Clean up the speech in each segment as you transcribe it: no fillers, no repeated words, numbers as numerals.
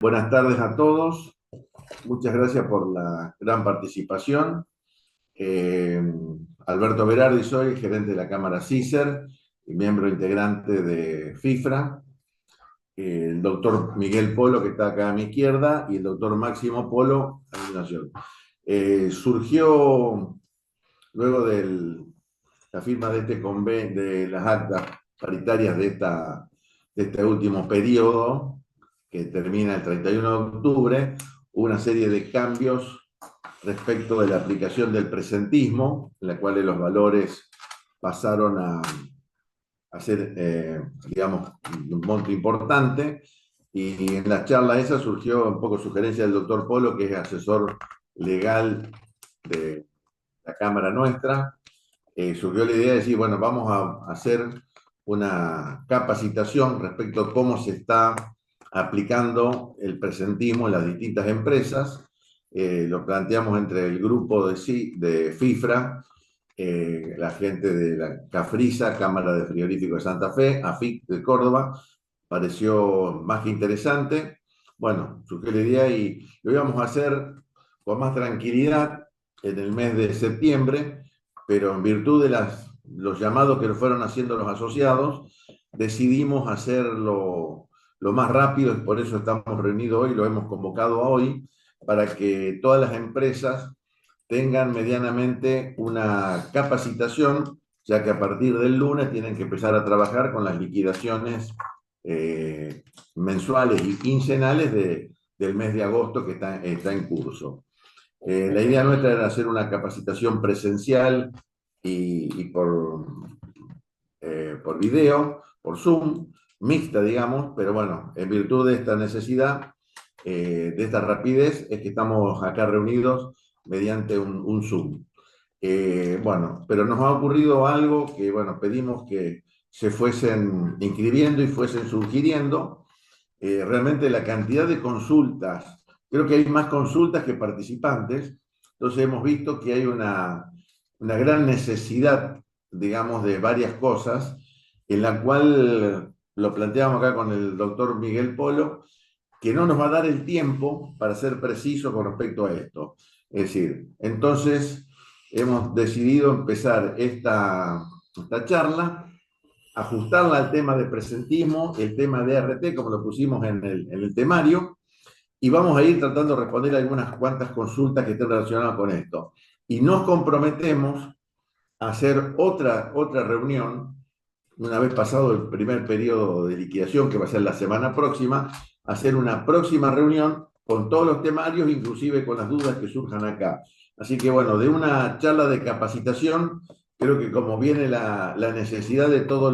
Buenas tardes a todos. Muchas gracias por la gran participación. Eh, Alberto Berardi soy, gerente de la Cámara CICER y miembro integrante de FIFRA. El doctor Miguel Polo, que está acá a mi izquierda, y el doctor Máximo Polo, a mi nación. Surgió luego de la firma de este convenio, de las actas paritarias de este último periodo, que termina el 31 de octubre, una serie de cambios respecto de la aplicación del presentismo, en la cual los valores pasaron a ser, digamos, un monto importante, y en la charla esa surgió un poco sugerencia del doctor Polo, que es asesor legal de la Cámara nuestra. Surgió la idea de decir, bueno, vamos a hacer una capacitación respecto a cómo se está aplicando el presentismo en las distintas empresas. Lo planteamos entre el grupo de FIFRA, la gente de la CAFRISA, Cámara de Frigoríficos de Santa Fe, AFIC de Córdoba. Pareció más que interesante. Bueno, surgió la idea y lo íbamos a hacer con más tranquilidad en el mes de septiembre, pero en virtud de los llamados que nos fueron haciendo los asociados, decidimos hacerlo lo más rápido, y por eso estamos reunidos hoy, lo hemos convocado hoy, para que todas las empresas tengan medianamente una capacitación, ya que a partir del lunes tienen que empezar a trabajar con las liquidaciones eh, mensuales y quincenales del mes de agosto que está en curso. La idea nuestra era hacer una capacitación presencial y por video, por Zoom, mixta, digamos, pero bueno, en virtud de esta necesidad, de esta rapidez, es que estamos acá reunidos mediante un Zoom. Bueno, pero nos ha ocurrido algo que, bueno, pedimos que se fuesen inscribiendo y fuesen sugiriendo. Realmente la cantidad de consultas, creo que hay más consultas que participantes, entonces hemos visto que hay una gran necesidad, digamos, de varias cosas, en la cual lo planteamos acá con el doctor Miguel Polo, que no nos va a dar el tiempo para ser preciso con respecto a esto. Es decir, entonces hemos decidido empezar esta charla, ajustarla al tema de presentismo, el tema de RT, como lo pusimos en el temario, y vamos a ir tratando de responder algunas cuantas consultas que estén relacionadas con esto. Y nos comprometemos a hacer otra reunión, una vez pasado el primer periodo de liquidación, que va a ser la semana próxima, hacer una próxima reunión con todos los temarios, inclusive con las dudas que surjan acá. Así que bueno, de una charla de capacitación, creo que como viene la necesidad de todos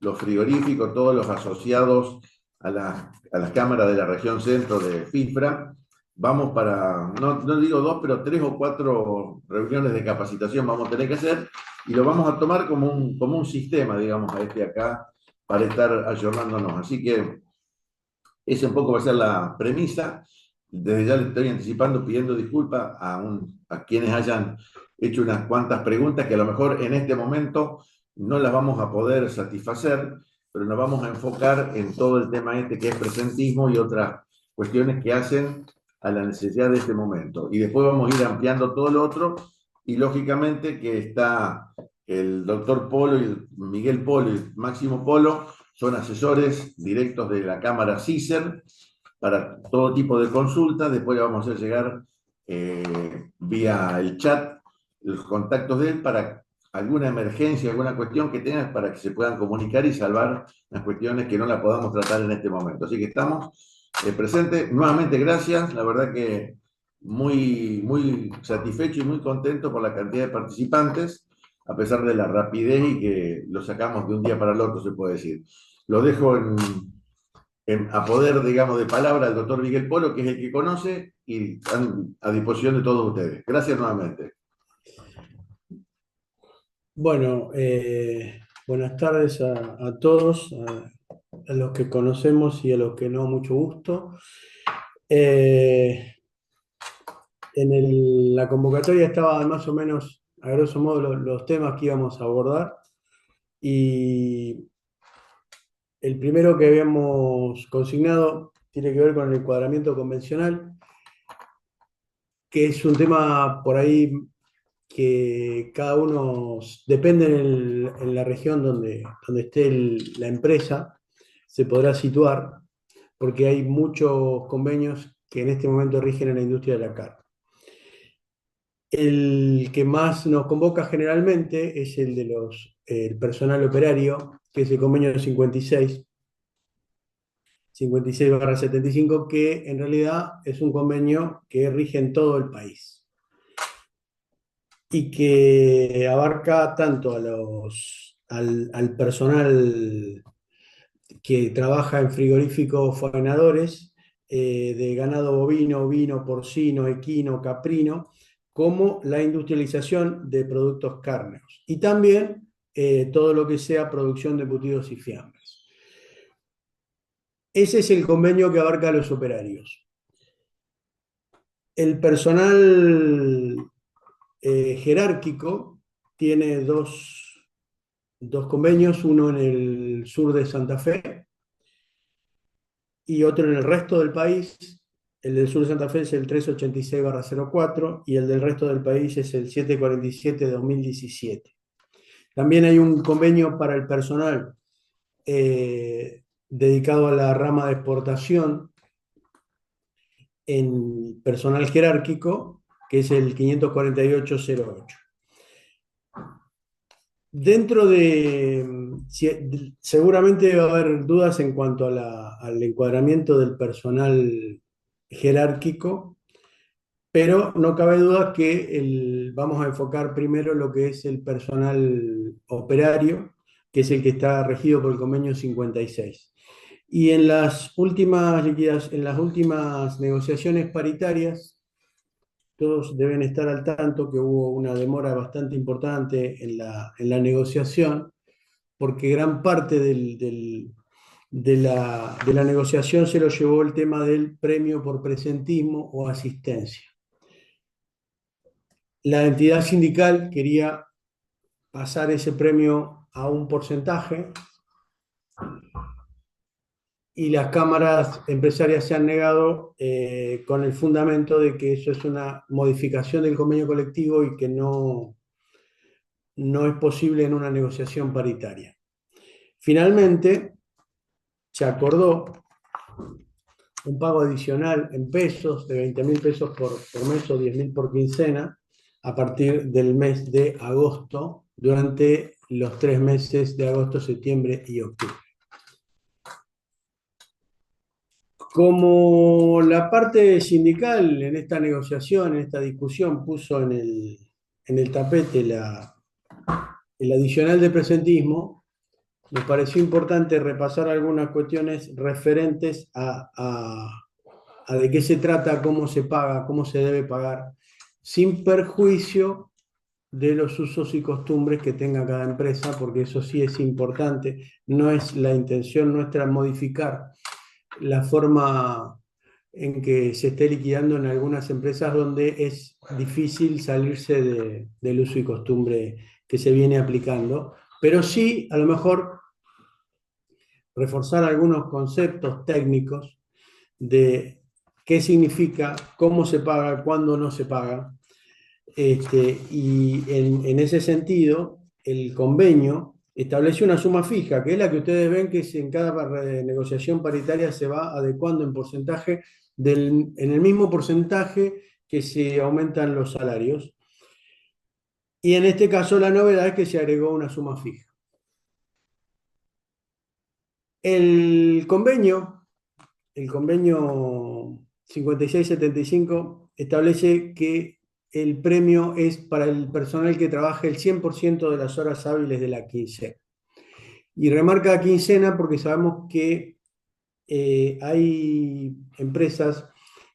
los frigoríficos, todos los asociados a las cámaras de la región centro de FIFRA, vamos para, no digo dos, pero tres o cuatro reuniones de capacitación vamos a tener que hacer, y lo vamos a tomar como un sistema, digamos, a este acá, para estar ayornándonos. Así que ese un poco va a ser la premisa. Desde ya le estoy anticipando, pidiendo disculpas a quienes hayan hecho unas cuantas preguntas que a lo mejor en este momento no las vamos a poder satisfacer, pero nos vamos a enfocar en todo el tema este que es presentismo y otras cuestiones que hacen a la necesidad de este momento. Y después vamos a ir ampliando todo lo otro, y lógicamente que está el doctor Polo y Miguel Polo y Máximo Polo, son asesores directos de la Cámara CICER para todo tipo de consultas. Después le vamos a hacer llegar vía el chat los contactos de él para alguna emergencia, alguna cuestión que tengan, para que se puedan comunicar y salvar las cuestiones que no la podamos tratar en este momento. Así que estamos presentes. Nuevamente, gracias. La verdad que muy satisfecho y muy contento por la cantidad de participantes, a pesar de la rapidez y que lo sacamos de un día para el otro, se puede decir. Lo dejo a poder, digamos, de palabra al doctor Miguel Polo, que es el que conoce, y a disposición de todos ustedes. Gracias nuevamente. Bueno, buenas tardes a todos, a los que conocemos y a los que no, mucho gusto. Eh, la convocatoria estaban más o menos, a grosso modo, los temas que íbamos a abordar, y el primero que habíamos consignado tiene que ver con el encuadramiento convencional, que es un tema por ahí que cada uno, depende en la región donde esté la empresa, se podrá situar, porque hay muchos convenios que en este momento rigen en la industria de la carne. El que más nos convoca generalmente es el de el personal operario, que es el convenio 56/75, que en realidad es un convenio que rige en todo el país y que abarca tanto al personal que trabaja en frigoríficos faenadores de ganado bovino, ovino, porcino, equino, caprino, como la industrialización de productos cárneos. Y también todo lo que sea producción de embutidos y fiambres. Ese es el convenio que abarca a los operarios. El personal jerárquico tiene dos convenios, uno en el sur de Santa Fe y otro en el resto del país. El del sur de Santa Fe es el 386/04 y el del resto del país es el 747/2017. También hay un convenio para el personal dedicado a la rama de exportación en personal jerárquico, que es el 548/08. Dentro seguramente va a haber dudas en cuanto al encuadramiento del personal jerárquico, pero no cabe duda que vamos a enfocar primero lo que es el personal operario, que es el que está regido por el convenio 56. Y en las últimas negociaciones paritarias, todos deben estar al tanto que hubo una demora bastante importante en la negociación, porque gran parte de la negociación se lo llevó el tema del premio por presentismo o asistencia. La entidad sindical quería pasar ese premio a un porcentaje y las cámaras empresarias se han negado con el fundamento de que eso es una modificación del convenio colectivo y que no es posible en una negociación paritaria. Finalmente, se acordó un pago adicional en pesos de 20.000 pesos por mes o 10.000 por quincena a partir del mes de agosto, durante los 3 meses de agosto, septiembre y octubre. Como la parte sindical en esta negociación, en esta discusión, puso en el tapete el adicional de presentismo, me pareció importante repasar algunas cuestiones referentes a de qué se trata, cómo se paga, cómo se debe pagar, sin perjuicio de los usos y costumbres que tenga cada empresa, porque eso sí es importante. No es la intención nuestra modificar la forma en que se esté liquidando en algunas empresas donde es difícil salirse del uso y costumbre que se viene aplicando, pero sí a lo mejor reforzar algunos conceptos técnicos de qué significa, cómo se paga, cuándo no se paga. Y en ese sentido, el convenio estableció una suma fija, que es la que ustedes ven que en cada negociación paritaria se va adecuando en porcentaje, en el mismo porcentaje que se aumentan los salarios. Y en este caso la novedad es que se agregó una suma fija. El convenio 56/75 establece que el premio es para el personal que trabaje el 100% de las horas hábiles de la quincena. Y remarca quincena porque sabemos que hay empresas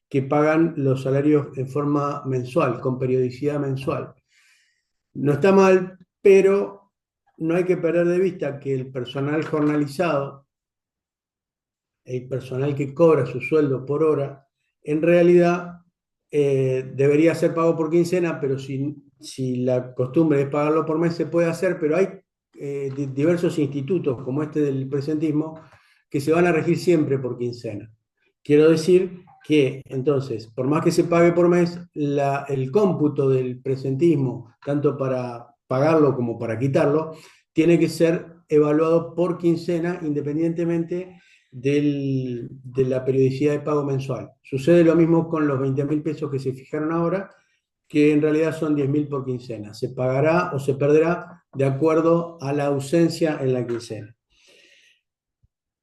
que pagan los salarios en forma mensual, con periodicidad mensual. No está mal, pero no hay que perder de vista que el personal jornalizado, el personal que cobra su sueldo por hora, en realidad debería ser pago por quincena, pero si la costumbre es pagarlo por mes, se puede hacer, pero hay diversos institutos, como este del presentismo, que se van a regir siempre por quincena. Quiero decir que entonces, por más que se pague por mes, el cómputo del presentismo, tanto para pagarlo como para quitarlo, tiene que ser evaluado por quincena independientemente de la periodicidad de pago mensual. Sucede lo mismo con los 20.000 pesos que se fijaron ahora, que en realidad son 10.000 por quincena. Se pagará o se perderá de acuerdo a la ausencia en la quincena.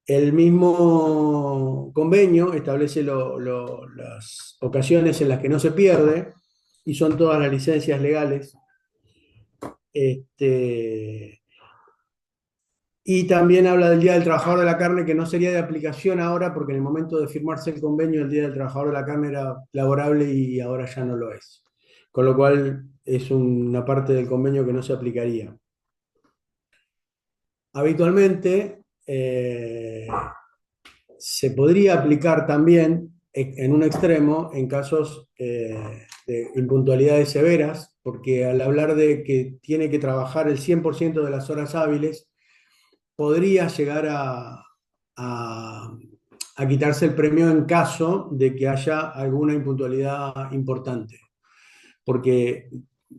El mismo convenio establece las ocasiones en las que no se pierde, y son todas las licencias legales. Este, y también habla del Día del Trabajador de la Carne, que no sería de aplicación ahora, porque en el momento de firmarse el convenio, el Día del Trabajador de la Carne era laborable y ahora ya no lo es. Con lo cual es una parte del convenio que no se aplicaría. Habitualmente, se podría aplicar también en un extremo en casos de impuntualidades severas, porque al hablar de que tiene que trabajar el 100% de las horas hábiles, podría llegar a, a quitarse el premio en caso de que haya alguna impuntualidad importante, porque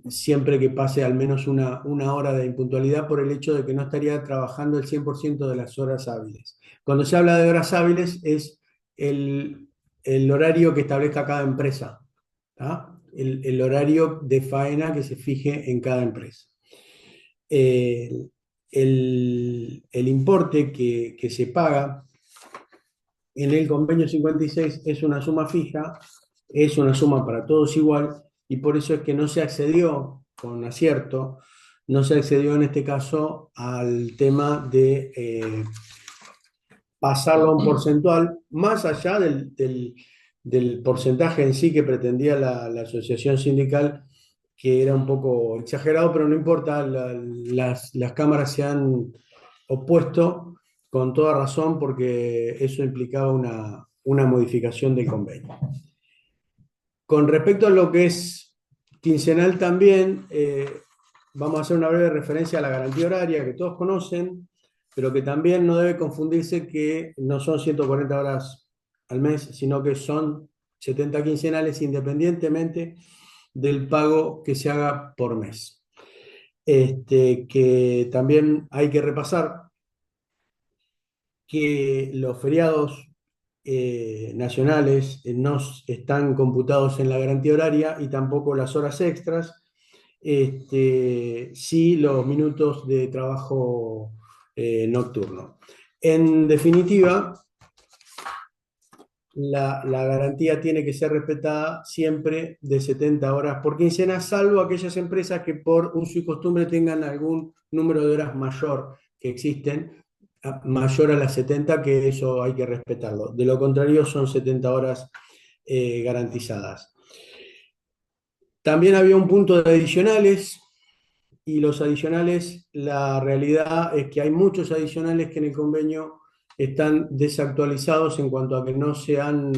siempre que pase al menos una hora de impuntualidad por el hecho de que no estaría trabajando el 100% de las horas hábiles. Cuando se habla de horas hábiles es el, el horario que establezca cada empresa, ¿tá? El horario de faena que se fije en cada empresa. El, el importe que se paga en el convenio 56 es una suma fija, es una suma para todos igual, y por eso es que no se accedió con acierto, no se accedió en este caso al tema de pasarlo a un porcentual, más allá del porcentaje en sí que pretendía la asociación sindical, que era un poco exagerado, pero no importa, las cámaras se han opuesto con toda razón porque eso implicaba una modificación del convenio. Con respecto a lo que es quincenal también, vamos a hacer una breve referencia a la garantía horaria que todos conocen, pero que también no debe confundirse que no son 140 horas al mes, sino que son 70 quincenales independientemente del pago que se haga por mes. Que también hay que repasar que los feriados nacionales no están computados en la garantía horaria y tampoco las horas extras, sí los minutos de trabajo nocturno. En definitiva, la garantía tiene que ser respetada siempre de 70 horas por quincena, salvo aquellas empresas que por uso y costumbre tengan algún número de horas mayor que existen, mayor a las 70, que eso hay que respetarlo. De lo contrario, son 70 horas garantizadas. También había un punto de adicionales, y los adicionales, la realidad es que hay muchos adicionales que en el convenio están desactualizados en cuanto a que no se han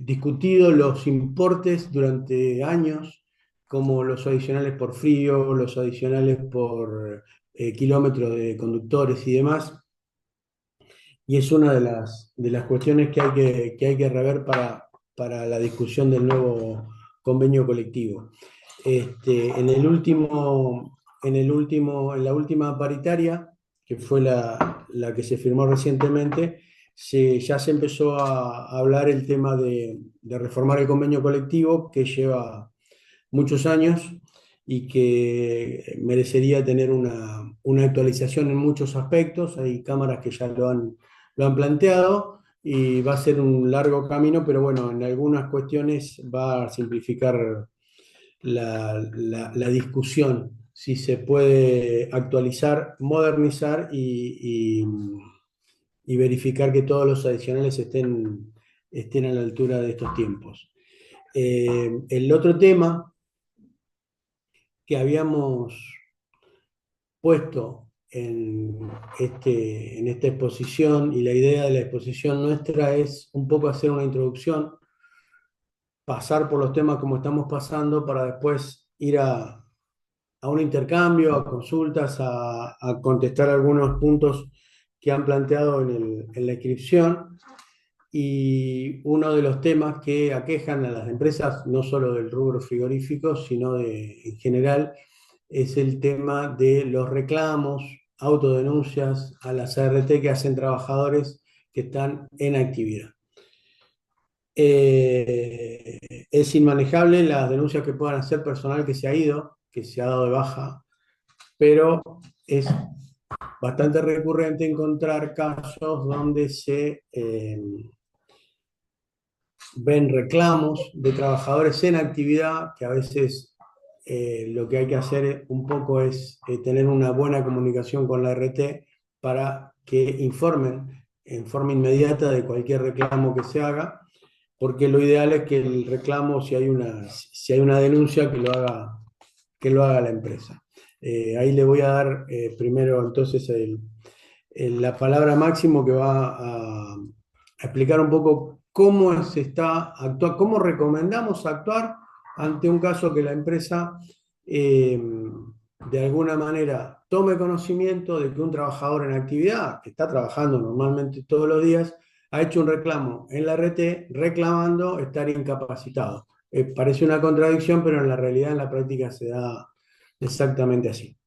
discutido los importes durante años, como los adicionales por frío, los adicionales por kilómetros de conductores y demás. Y es una de las cuestiones que hay que rever para la discusión del nuevo convenio colectivo. En la última paritaria, que fue la que se firmó recientemente, ya se empezó a hablar el tema de reformar el convenio colectivo, que lleva muchos años y que merecería tener una actualización en muchos aspectos. Hay cámaras que ya lo han planteado y va a ser un largo camino, pero bueno, en algunas cuestiones va a simplificar la discusión, si se puede actualizar, modernizar y verificar que todos los adicionales estén a la altura de estos tiempos. El otro tema que habíamos puesto en esta exposición, y la idea de la exposición nuestra es un poco hacer una introducción, pasar por los temas como estamos pasando, para después ir a un intercambio, a consultas, a contestar algunos puntos que han planteado en la inscripción. y uno de los temas que aquejan a las empresas, no solo del rubro frigorífico, sino en general, es el tema de los reclamos, autodenuncias a las ART que hacen trabajadores que están en actividad. Es inmanejable las denuncias que puedan hacer personal que se ha ido, que se ha dado de baja, pero es bastante recurrente encontrar casos donde se ven reclamos de trabajadores en actividad, que a veces lo que hay que hacer un poco es tener una buena comunicación con la RT para que informen en forma inmediata de cualquier reclamo que se haga, porque lo ideal es que el reclamo, si hay una denuncia, que lo haga la empresa. Ahí le voy a dar primero entonces la palabra Máximo, que va a explicar un poco cómo cómo recomendamos actuar ante un caso que la empresa de alguna manera tome conocimiento de que un trabajador en actividad, que está trabajando normalmente todos los días, ha hecho un reclamo en la RT reclamando estar incapacitado. Parece una contradicción, pero en la realidad, en la práctica, se da exactamente así.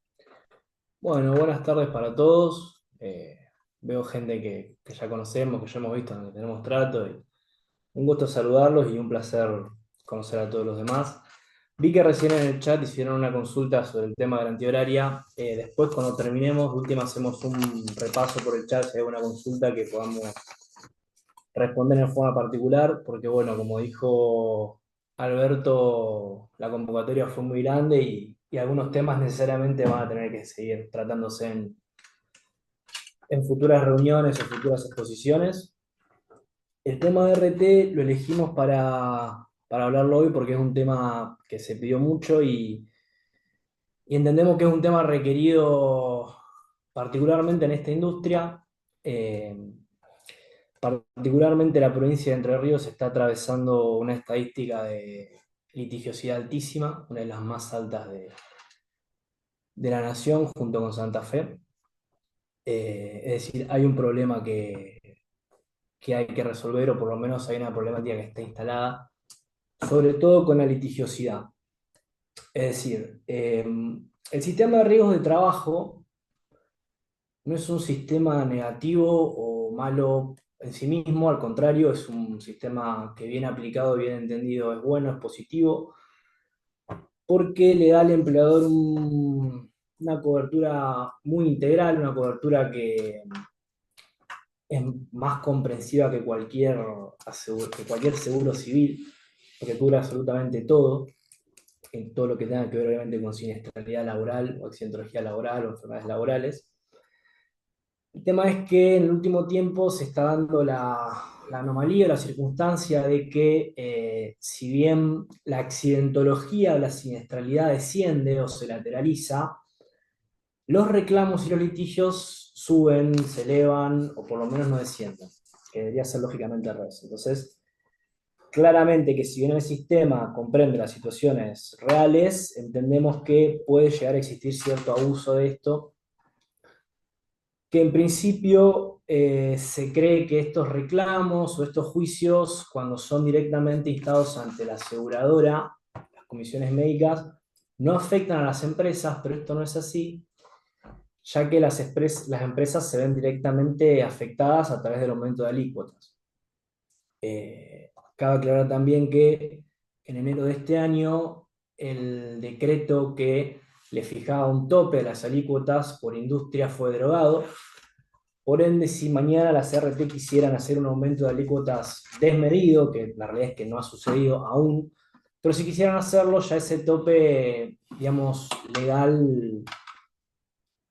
Bueno, buenas tardes para todos. Veo gente que ya conocemos, que ya hemos visto, que tenemos trato. Y un gusto saludarlos y un placer conocer a todos los demás. Vi que recién en el chat hicieron una consulta sobre el tema de la antihoraria. Después, cuando terminemos, de última hacemos un repaso por el chat si hay alguna consulta que podamos responder en forma particular, porque bueno, como dijo Alberto, la convocatoria fue muy grande y algunos temas necesariamente van a tener que seguir tratándose en futuras reuniones o futuras exposiciones. El tema de RT lo elegimos para hablarlo hoy porque es un tema que se pidió mucho y entendemos que es un tema requerido particularmente en esta industria. Particularmente la provincia de Entre Ríos está atravesando una estadística de litigiosidad altísima, una de las más altas de la nación junto con Santa Fe. Es decir, hay un problema que hay que resolver, o por lo menos hay una problemática que está instalada, sobre todo con la litigiosidad. Es decir, el sistema de riesgos de trabajo no es un sistema negativo o malo en sí mismo, al contrario, es un sistema que bien aplicado, bien entendido, es bueno, es positivo, porque le da al empleador una cobertura muy integral, una cobertura que es más comprensiva que cualquier seguro civil, porque cubre absolutamente todo, en todo lo que tenga que ver obviamente con siniestralidad laboral o accidentología laboral o enfermedades laborales. El tema es que en el último tiempo se está dando la anomalía, la circunstancia de que si bien la accidentología o la siniestralidad desciende o se lateraliza, los reclamos y los litigios suben, se elevan o por lo menos no descienden, que debería ser lógicamente al revés. Entonces, claramente que si bien el sistema comprende las situaciones reales, entendemos que puede llegar a existir cierto abuso de esto, que en principio se cree que estos reclamos o estos juicios, cuando son directamente instados ante la aseguradora, las comisiones médicas, no afectan a las empresas, pero esto no es así, ya que las empresas se ven directamente afectadas a través del aumento de alícuotas. Cabe aclarar también que en enero de este año el decreto que le fijaba un tope a las alícuotas por industria fue derogado. Por ende, si mañana las CRT quisieran hacer un aumento de alícuotas desmedido, que la realidad es que no ha sucedido aún, pero si quisieran hacerlo, ya ese tope, digamos, legal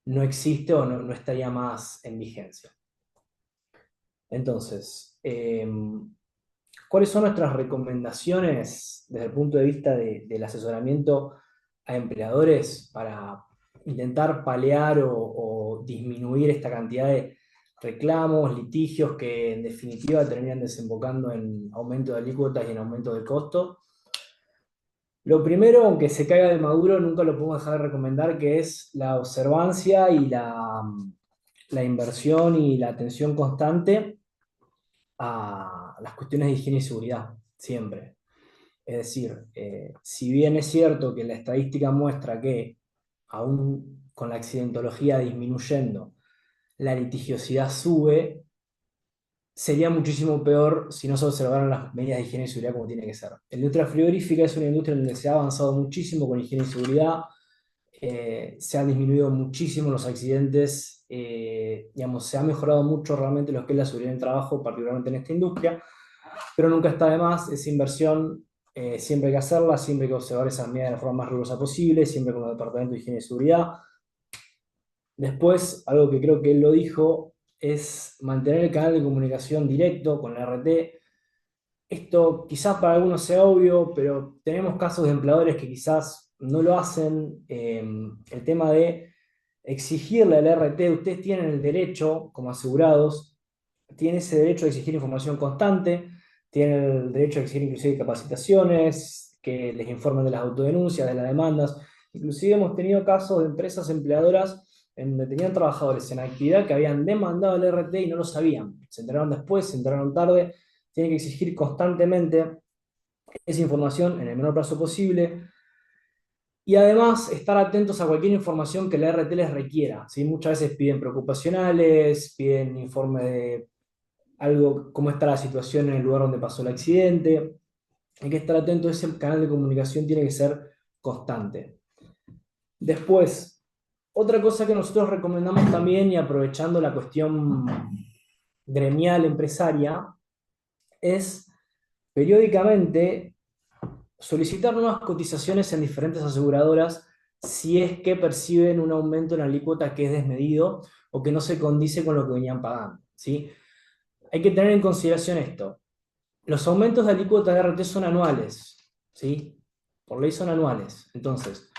no existe o no estaría más en vigencia. Entonces, ¿cuáles son nuestras recomendaciones desde el punto de vista del asesoramiento a empleadores para intentar paliar o disminuir esta cantidad de reclamos, litigios que en definitiva terminan desembocando en aumento de alícuotas y en aumento de costo? Lo primero, aunque se caiga de maduro, nunca lo podemos dejar de recomendar, que es la observancia y la inversión y la atención constante a las cuestiones de higiene y seguridad, siempre. Es decir, si bien es cierto que la estadística muestra que aún con la accidentología disminuyendo, la litigiosidad sube, sería muchísimo peor si no se observaran las medidas de higiene y seguridad como tiene que ser. La industria frigorífica es una industria en la que se ha avanzado muchísimo con higiene y seguridad, se han disminuido muchísimo los accidentes, digamos, se ha mejorado mucho realmente lo que es la seguridad en el trabajo, particularmente en esta industria, pero nunca está de más esa inversión, siempre hay que hacerla, siempre hay que observar esas medidas de la forma más rigurosa posible, siempre con el Departamento de Higiene y Seguridad. Después, algo que creo que él lo dijo, es mantener el canal de comunicación directo con la RT. Esto quizás para algunos sea obvio, pero tenemos casos de empleadores que quizás no lo hacen. El tema de exigirle al RT, ustedes tienen el derecho, como asegurados, tienen ese derecho a exigir información constante, tienen el derecho a exigir inclusive capacitaciones, que les informen de las autodenuncias, de las demandas. Inclusive hemos tenido casos de empresas empleadoras en donde tenían trabajadores en actividad que habían demandado al RT y no lo sabían. Se enteraron después, se enteraron tarde. Tienen que exigir constantemente esa información en el menor plazo posible. Y además estar atentos a cualquier información que la RT les requiera, ¿sí? Muchas veces piden preocupacionales, piden informe de algo, cómo está la situación en el lugar donde pasó el accidente. Hay que estar atento, ese canal de comunicación tiene que ser constante. Después, otra cosa que nosotros recomendamos también, y aprovechando la cuestión gremial empresaria, es periódicamente solicitar nuevas cotizaciones en diferentes aseguradoras si es que perciben un aumento en la alícuota que es desmedido o que no se condice con lo que venían pagando, ¿sí? Hay que tener en consideración esto. Los aumentos de alícuota de RT son anuales, ¿sí? Por ley son anuales. Entonces,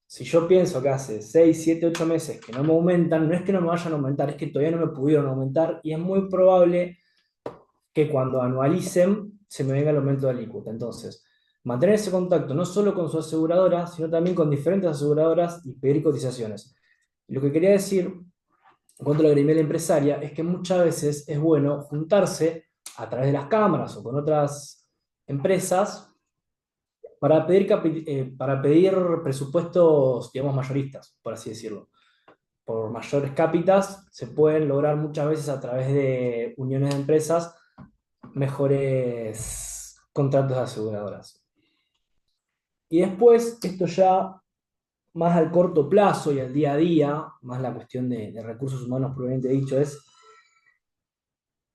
si yo pienso que hace 6, 7, 8 meses que no me aumentan, no es que no me vayan a aumentar, es que todavía no me pudieron aumentar y es muy probable que cuando anualicen se me venga el aumento de alícuota. Entonces, mantener ese contacto no solo con su aseguradora, sino también con diferentes aseguradoras y pedir cotizaciones. Lo que quería decir, en cuanto a la gremial empresaria, es que muchas veces es bueno juntarse a través de las cámaras o con otras empresas para pedir presupuestos, digamos, mayoristas, por así decirlo. Por mayores cápitas se pueden lograr muchas veces a través de uniones de empresas mejores contratos de aseguradoras. Y después, esto ya más al corto plazo y al día a día, más la cuestión de recursos humanos propiamente dicho, es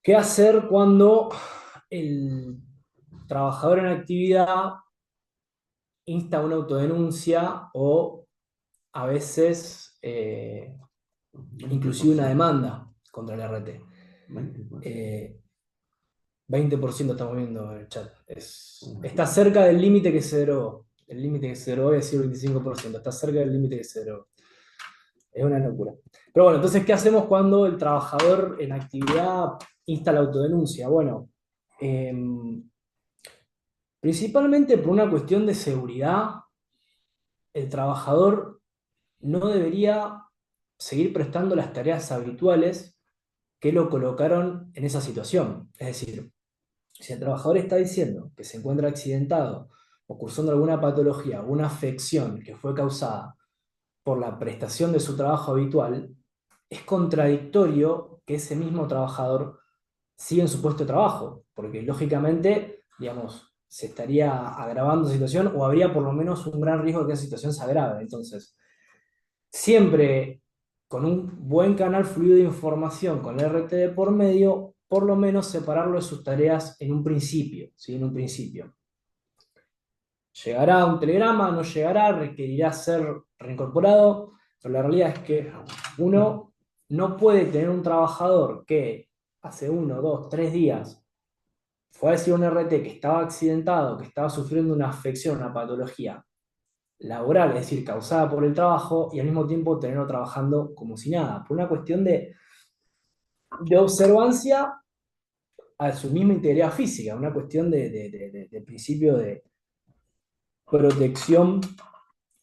qué hacer cuando el trabajador en actividad insta una autodenuncia o a veces inclusive una demanda contra el RT. 20% estamos viendo en el chat. Está cerca del límite que se derogó. El límite que se derogó es decir 25%. Está cerca del límite que se derogó. Es una locura. Pero bueno, entonces, ¿qué hacemos cuando el trabajador en actividad insta la autodenuncia? Bueno, principalmente por una cuestión de seguridad, el trabajador no debería seguir prestando las tareas habituales que lo colocaron en esa situación. Es decir, si el trabajador está diciendo que se encuentra accidentado o cursando alguna patología o una afección que fue causada por la prestación de su trabajo habitual, es contradictorio que ese mismo trabajador siga en su puesto de trabajo, porque lógicamente, digamos, se estaría agravando la situación o habría por lo menos un gran riesgo de que esa situación se agrave. Entonces, siempre con un buen canal fluido de información con el RT por medio, por lo menos separarlo de sus tareas en un principio, ¿sí? En un principio. Llegará un telegrama, no llegará, requerirá ser reincorporado, pero la realidad es que uno no puede tener un trabajador que hace 1, 2, 3 días fue a decir a un RT que estaba accidentado, que estaba sufriendo una afección, una patología laboral, es decir, causada por el trabajo, y al mismo tiempo tenerlo trabajando como si nada, por una cuestión de observancia a su misma integridad física, una cuestión de principio de protección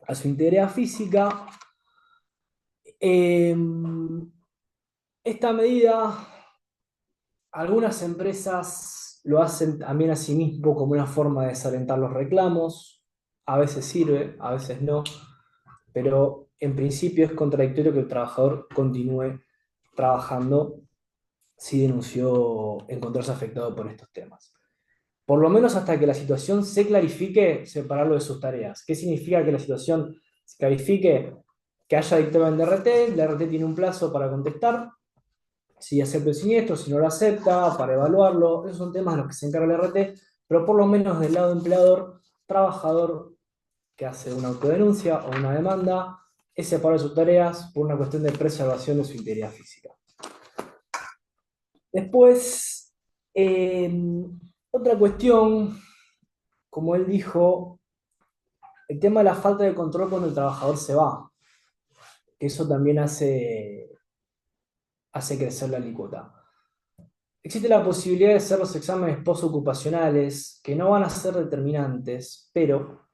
a su integridad física. Esta medida Algunas empresas lo hacen también a sí mismo como una forma de desalentar los reclamos. A veces sirve, a veces no, pero en principio es contradictorio que el trabajador continúe trabajando si denunció encontrarse afectado por estos temas. Por lo menos hasta que la situación se clarifique, separarlo de sus tareas. ¿Qué significa que la situación se clarifique? Que haya dictamen de RT, la RT tiene un plazo para contestar, si acepta el siniestro, si no lo acepta, para evaluarlo. Esos son temas de los que se encarga el RT, pero por lo menos del lado empleador, trabajador que hace una autodenuncia o una demanda, es separar sus tareas por una cuestión de preservación de su integridad física. Después, otra cuestión, como él dijo, el tema de la falta de control cuando el trabajador se va, que eso también hace crecer la alícuota. Existe la posibilidad de hacer los exámenes postocupacionales, que no van a ser determinantes, pero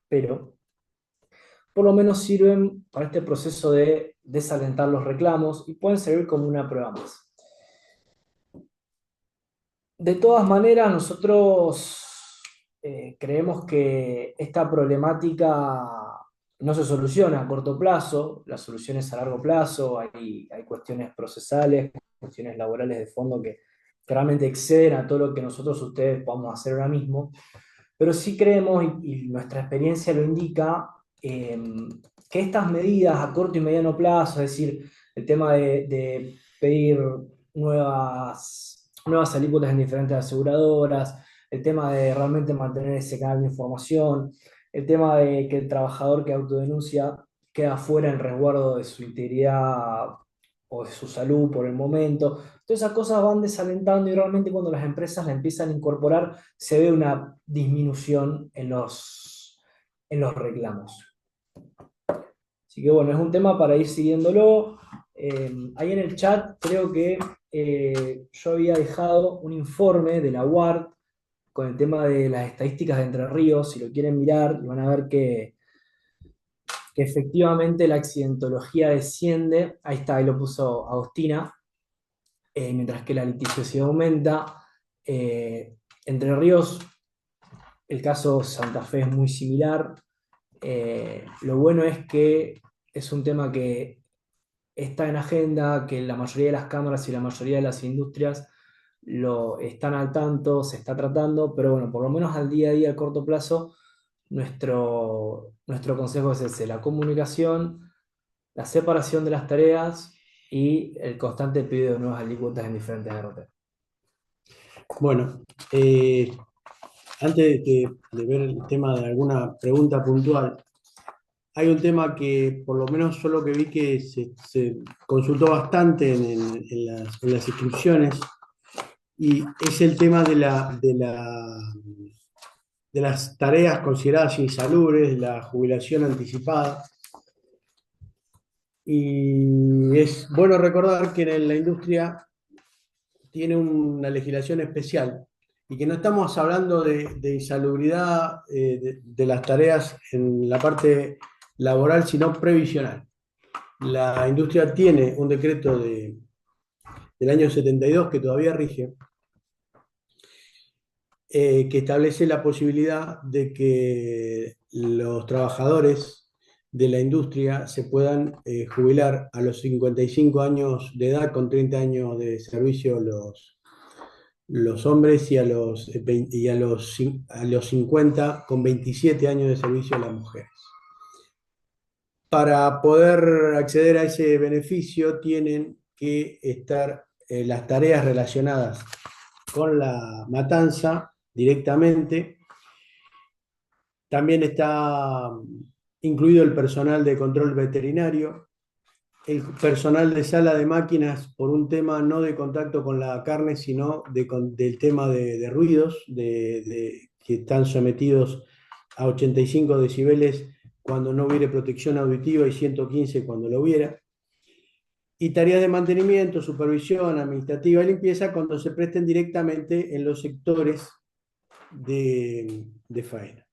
por lo menos sirven para este proceso de desalentar los reclamos y pueden servir como una prueba más. De todas maneras, nosotros creemos que esta problemática no se soluciona a corto plazo, la solución es a largo plazo, hay cuestiones procesales, cuestiones laborales de fondo que realmente exceden a todo lo que nosotros ustedes podamos hacer ahora mismo, pero sí creemos, y nuestra experiencia lo indica, que estas medidas a corto y mediano plazo, es decir, el tema de pedir nuevas alícuotas en diferentes aseguradoras, el tema de realmente mantener ese canal de información, el tema de que el trabajador que autodenuncia queda fuera en resguardo de su integridad o de su salud por el momento. Todas esas cosas van desalentando y realmente cuando las empresas la empiezan a incorporar se ve una disminución en los reclamos. Así que bueno, es un tema para ir siguiéndolo. Ahí en el chat creo que yo había dejado un informe de la UART con el tema de las estadísticas de Entre Ríos, si lo quieren mirar, y van a ver que efectivamente la accidentología desciende, ahí está, ahí lo puso Agostina, mientras que la litigiosidad aumenta. Entre Ríos, el caso Santa Fe es muy similar. Lo bueno es que es un tema que está en agenda, que la mayoría de las cámaras y la mayoría de las industrias lo están al tanto, se está tratando, pero bueno, por lo menos al día a día, a corto plazo, nuestro consejo es ese, la comunicación, la separación de las tareas y el constante pedido de nuevas alícuotas en diferentes RT. Bueno, antes de ver el tema de alguna pregunta puntual, hay un tema que por lo menos yo lo que vi que se consultó bastante en las inscripciones y es el tema de las tareas consideradas insalubres, la jubilación anticipada. Y es bueno recordar que en la industria tiene una legislación especial y que no estamos hablando de insalubridad de las tareas en la parte laboral, sino previsional. La industria tiene un decreto del año 72 que todavía rige, que establece la posibilidad de que los trabajadores de la industria se puedan jubilar a los 55 años de edad con 30 años de servicio los hombres y a los 50 con 27 años de servicio las mujeres. Para poder acceder a ese beneficio tienen que estar las tareas relacionadas con la matanza directamente. También está incluido el personal de control veterinario, el personal de sala de máquinas por un tema no de contacto con la carne, sino del tema de ruidos, que están sometidos a 85 decibeles cuando no hubiere protección auditiva y 115 cuando lo hubiera. Y tareas de mantenimiento, supervisión, administrativa y limpieza cuando se presten directamente en los sectores de faena.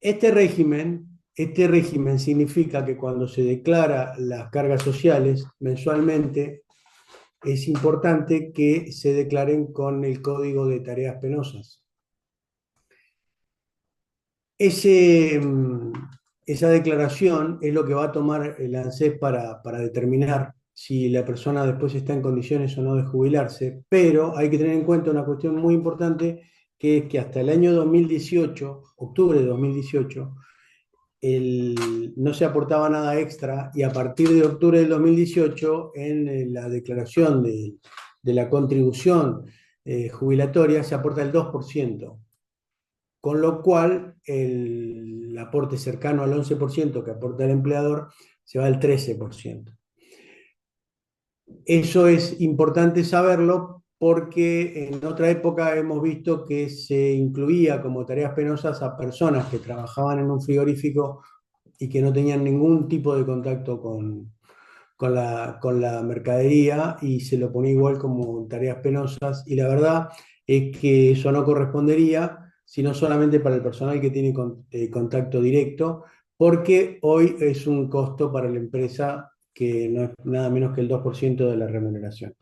Este régimen significa que cuando se declara las cargas sociales mensualmente, es importante que se declaren con el Código de Tareas Penosas. Ese, esa declaración es lo que va a tomar el ANSES para determinar si la persona después está en condiciones o no de jubilarse, pero hay que tener en cuenta una cuestión muy importante, que es que hasta el año 2018, octubre de 2018, no se aportaba nada extra y a partir de octubre del 2018, en la declaración de la contribución jubilatoria, se aporta el 2%. Con lo cual el aporte cercano al 11% que aporta el empleador se va al 13%. Eso es importante saberlo porque en otra época hemos visto que se incluía como tareas penosas a personas que trabajaban en un frigorífico y que no tenían ningún tipo de contacto con la mercadería, y se lo ponía igual como tareas penosas, y la verdad es que eso no correspondería, sino solamente para el personal que tiene contacto directo, porque hoy es un costo para la empresa que no es nada menos que el 2% de la remuneración.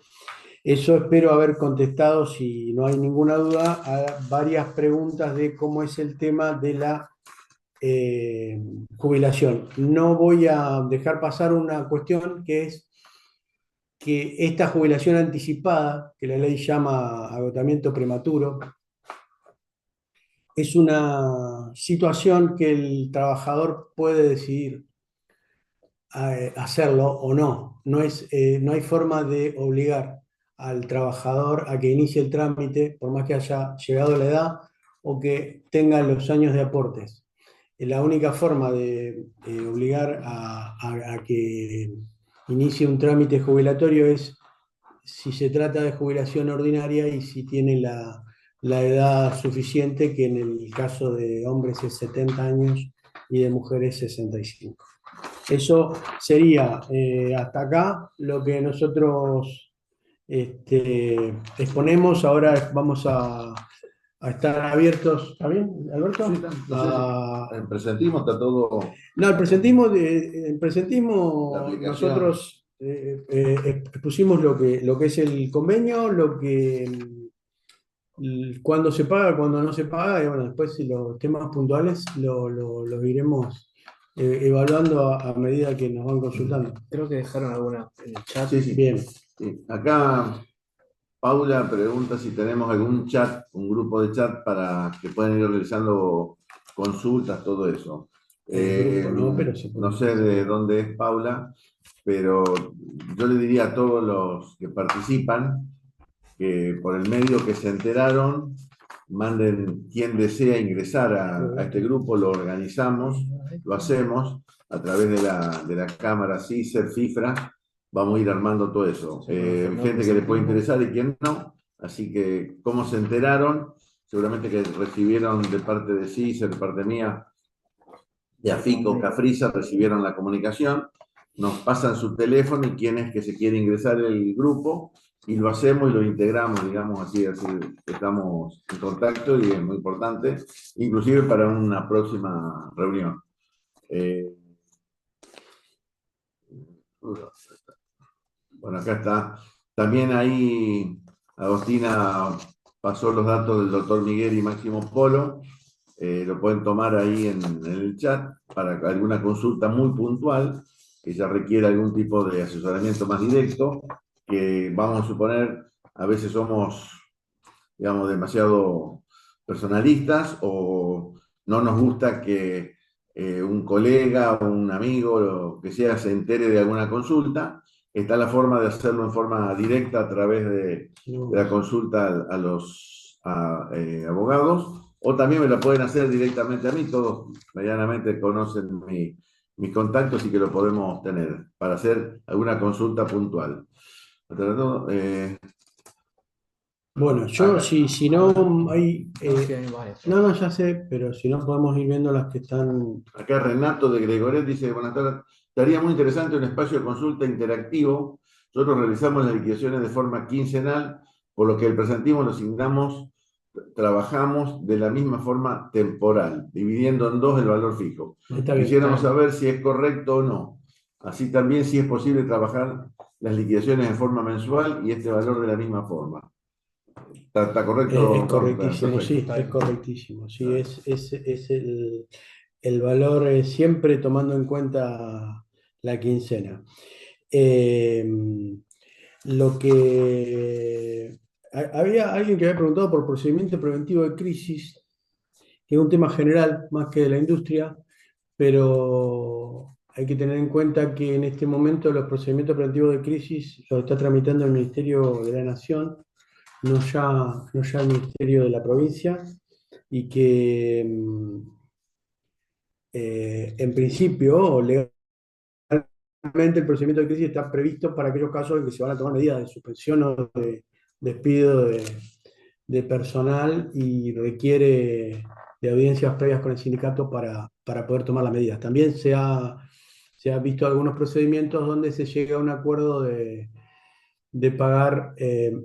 Eso espero haber contestado, si no hay ninguna duda, a varias preguntas de cómo es el tema de la jubilación. No voy a dejar pasar una cuestión, que es que esta jubilación anticipada, que la ley llama agotamiento prematuro, es una situación que el trabajador puede decidir hacerlo o no. No hay forma de obligar al trabajador a que inicie el trámite, por más que haya llegado a la edad o que tenga los años de aportes. La única forma de obligar a que inicie un trámite jubilatorio es si se trata de jubilación ordinaria y si tiene la edad suficiente, que en el caso de hombres es 70 años y de mujeres 65. Eso sería hasta acá lo que nosotros exponemos. Ahora vamos a estar abiertos. ¿Está bien, Alberto? Sí, el presentismo está todo. No, el presentismo nosotros expusimos lo que es el convenio, cuándo se paga, cuándo no se paga, y bueno, después si los temas puntuales los iremos evaluando a medida que nos van consultando. Creo que dejaron alguna en el chat. Sí, sí. Bien. Sí. Acá Paula pregunta si tenemos algún chat, un grupo de chat para que puedan ir realizando consultas, todo eso. No, pero no sé de dónde es Paula, pero yo le diría a todos los que participan que por el medio que se enteraron, manden quien desea ingresar a este grupo, lo organizamos, lo hacemos a través de la cámara CISER, FIFRA. Vamos a ir armando todo eso. Gente que le puede interesar y quien no. Así que, ¿cómo se enteraron? Seguramente que recibieron de parte de CISER, de parte mía, de AFICO, Cafrisa, recibieron la comunicación, nos pasan su teléfono y quién es que se quiere ingresar el grupo, y lo hacemos y lo integramos, digamos así estamos en contacto, y es muy importante, inclusive para una próxima reunión. Bueno, acá está. También ahí Agostina pasó los datos del doctor Miguel y Máximo Polo. Lo pueden tomar ahí en el chat para alguna consulta muy puntual que ya requiera algún tipo de asesoramiento más directo, que vamos a suponer a veces somos, digamos, demasiado personalistas, o no nos gusta que un colega o un amigo o lo que sea se entere de alguna consulta. Está la forma de hacerlo en forma directa a través de la consulta a los abogados, o también me la pueden hacer directamente a mí. Todos medianamente conocen mis contactos y que lo podemos tener para hacer alguna consulta puntual. Bueno, yo si no hay... No, ya sé, pero si no podemos ir viendo las que están... Acá Renato de Gregoret dice: buenas tardes, estaría muy interesante un espacio de consulta interactivo. Nosotros realizamos las liquidaciones de forma quincenal, por lo que el presentismo lo asignamos, trabajamos de la misma forma temporal, dividiendo en dos el valor fijo. Quisiéramos saber si es correcto o no. Así también si es posible trabajar las liquidaciones en forma mensual y este valor de la misma forma. ¿Está Es correcto, Juan? correctísimo, sí, Perfecto. Está es bien. correctísimo. Sí, es el valor siempre tomando en cuenta la quincena. Eh, lo que había alguien que había preguntado por procedimiento preventivo de crisis, que es un tema general más que de la industria, pero hay que tener en cuenta que en este momento los procedimientos preventivos de crisis los está tramitando el Ministerio de la Nación, no ya el Ministerio de la Provincia, y que en principio o legalmente el procedimiento de crisis está previsto para aquellos casos en que se van a tomar medidas de suspensión o de despido de personal y requiere de audiencias previas con el sindicato para poder tomar las medidas. También se ha visto algunos procedimientos donde se llega a un acuerdo de pagar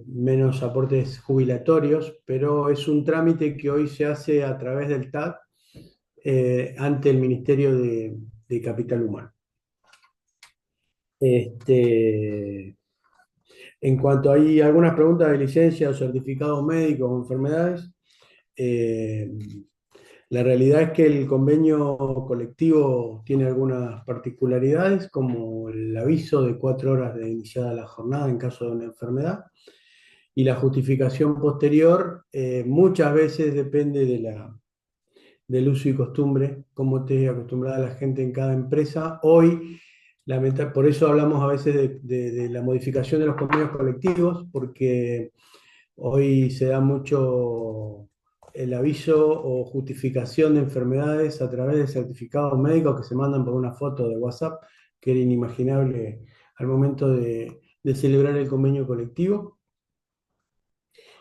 menos aportes jubilatorios, pero es un trámite que hoy se hace a través del TAC ante el Ministerio de Capital Humano. Este, en cuanto hay algunas preguntas de licencia o certificados médicos o enfermedades, eh, la realidad es que el convenio colectivo tiene algunas particularidades, como el aviso de 4 horas de iniciada la jornada en caso de una enfermedad, y la justificación posterior muchas veces depende del uso y costumbre, cómo esté acostumbrada la gente en cada empresa. Hoy, por eso hablamos a veces de la modificación de los convenios colectivos, porque hoy se da mucho el aviso o justificación de enfermedades a través de certificados médicos que se mandan por una foto de WhatsApp, que era inimaginable al momento de celebrar el convenio colectivo.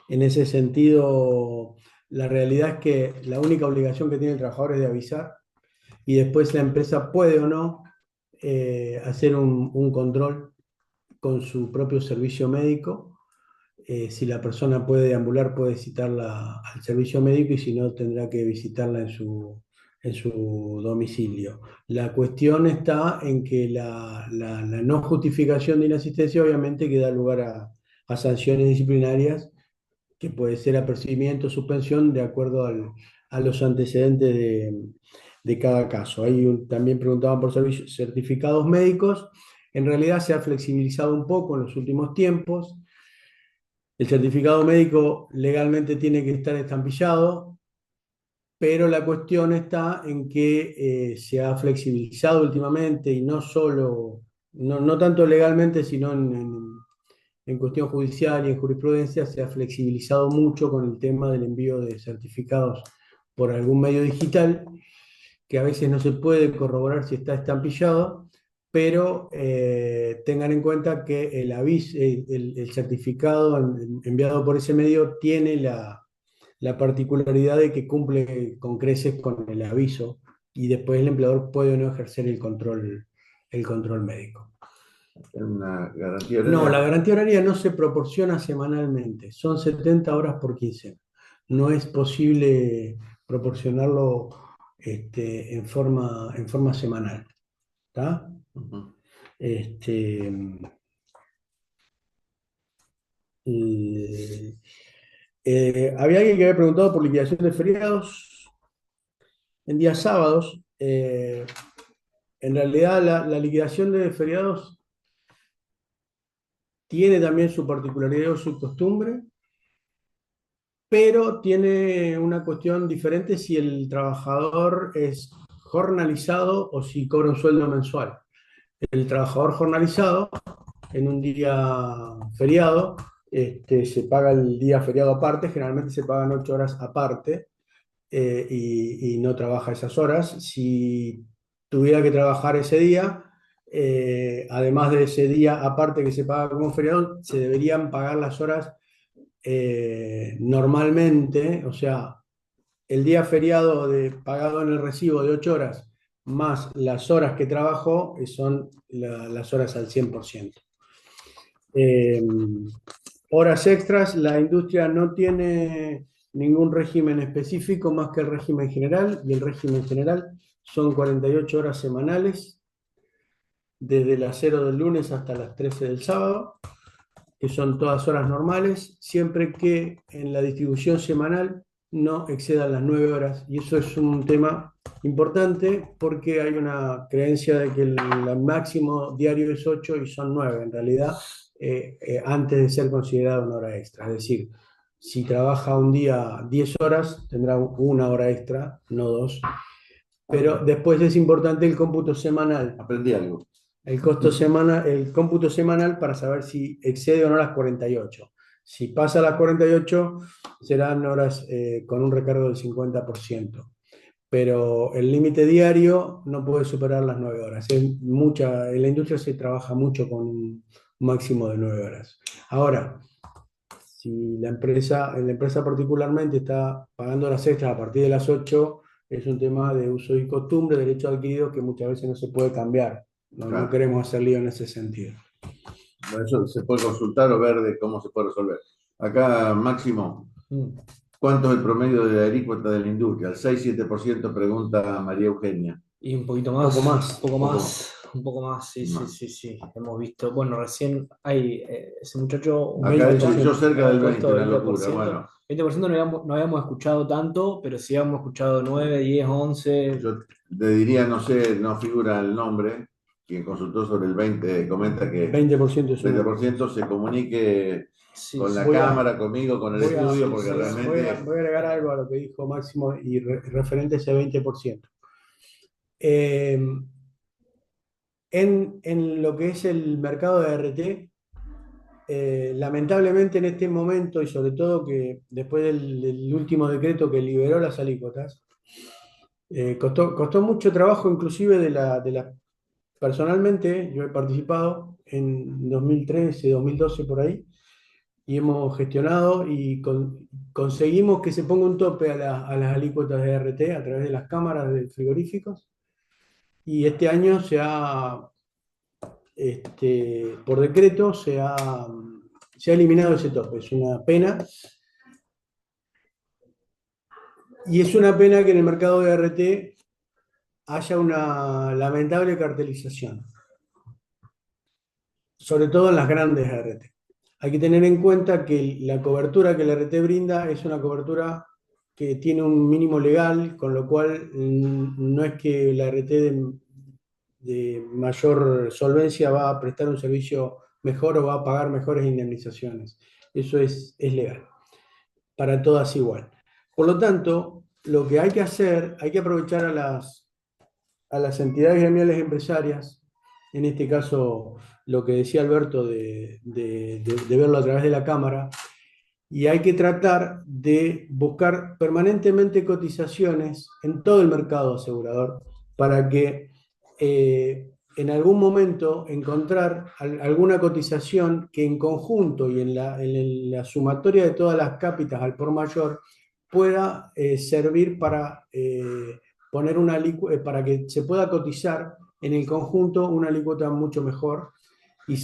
En ese sentido, la realidad es que la única obligación que tiene el trabajador es de avisar y después la empresa puede o no hacer un control con su propio servicio médico. Si la persona puede deambular, puede citarla al servicio médico y si no, tendrá que visitarla en su domicilio. La cuestión está en que la no justificación de inasistencia obviamente que da lugar a sanciones disciplinarias que puede ser apercibimiento o suspensión de acuerdo a los antecedentes de cada caso. Ahí también preguntaban por certificados médicos. En realidad se ha flexibilizado un poco en los últimos tiempos. El certificado médico legalmente tiene que estar estampillado, pero la cuestión está en que se ha flexibilizado últimamente y no solo, no tanto legalmente, sino en cuestión judicial y en jurisprudencia se ha flexibilizado mucho con el tema del envío de certificados por algún medio digital, que a veces no se puede corroborar si está estampillado, pero tengan en cuenta que el certificado enviado por ese medio tiene la particularidad de que cumple con creces con el aviso y después el empleador puede o no ejercer el control médico. Una garantía No, la horaria. garantía horaria no se proporciona semanalmente, son 70 horas por quincena. No es posible proporcionarlo en forma semanal. ¿Tá? Ujú. Este, y, había alguien que había preguntado por liquidación de feriados en días sábados. En realidad, la liquidación de feriados tiene también su particularidad o su costumbre, pero tiene una cuestión diferente si el trabajador es jornalizado o si cobra un sueldo mensual. El trabajador jornalizado, en un día feriado, se paga el día feriado aparte, generalmente se pagan 8 horas aparte y no trabaja esas horas. Si tuviera que trabajar ese día, además de ese día aparte que se paga como feriado, se deberían pagar las horas normalmente, o sea, el día feriado pagado en el recibo de 8 horas más las horas que trabajó son las horas al 100%. Eh, Horas extras, la industria no tiene ningún régimen específico más que el régimen general, y el régimen general son 48 horas semanales desde las 0 del lunes hasta las 13 del sábado, que son todas horas normales, siempre que en la distribución semanal no excedan las 9 horas. Y eso es un tema importante porque hay una creencia de que el máximo diario es 8 y son 9 en realidad, antes de ser considerada una hora extra. Es decir, si trabaja un día 10 horas, tendrá una hora extra, no dos. Pero después es importante el cómputo semanal, Aprendí algo. el cómputo semanal para saber si excede o no las 48. Si pasa las 48, serán horas con un recargo del 50%. Pero el límite diario no puede superar las 9 horas. En la industria se trabaja mucho con un máximo de 9 horas. Ahora, si la empresa particularmente está pagando las extras a partir de las 8, es un tema de uso y costumbre, derecho adquirido que muchas veces no se puede cambiar. No, no Claro. queremos hacer lío en ese sentido. Bueno, eso se puede consultar o ver de cómo se puede resolver. Acá, Máximo, ¿cuánto es el promedio de la alícuota de la industria? El 6-7% pregunta María Eugenia. Y un poquito más, Poco más. un poco más, sí, sí, Más. sí, sí. Hemos visto, bueno, recién hay ese muchacho, un Acá 20%. dice yo cerca del 20, puesto una 20%. locura. Bueno, 20% no habíamos escuchado tanto, pero sí habíamos escuchado 9, 10, 11. yo le diría, no sé, no figura el nombre, quien consultó sobre el 20 comenta que 20% es una. 20% se comunique Sí, con sí. la cámara, conmigo, con el estudio, porque sí, sí. realmente, Voy a agregar algo a lo que dijo Máximo y referente a ese 20%. Eh, en lo que es el mercado de RT, lamentablemente en este momento, y sobre todo que después del último decreto que liberó las alícuotas, costó mucho trabajo, inclusive personalmente, yo he participado en 2013, 2012 por ahí, y hemos gestionado y conseguimos que se ponga un tope a las alícuotas de RT a través de las cámaras de frigoríficos, y este año por decreto se ha eliminado ese tope. Es una pena. Y es una pena que en el mercado de RT haya una lamentable cartelización, sobre todo en las grandes RT. Hay que tener en cuenta que la cobertura que el RT brinda es una cobertura que tiene un mínimo legal, con lo cual no es que la RT de mayor solvencia va a prestar un servicio mejor o va a pagar mejores indemnizaciones. Eso es legal, para todas igual. Por lo tanto, lo que hay que hacer, hay que aprovechar a las entidades gremiales empresarias, en este caso lo que decía Alberto de verlo a través de la Cámara, y hay que tratar de buscar permanentemente cotizaciones en todo el mercado asegurador para que en algún momento encontrar alguna cotización que en conjunto y en la sumatoria de todas las cápitas al por mayor pueda servir para poner para que se pueda cotizar en el conjunto una alícuota mucho mejor y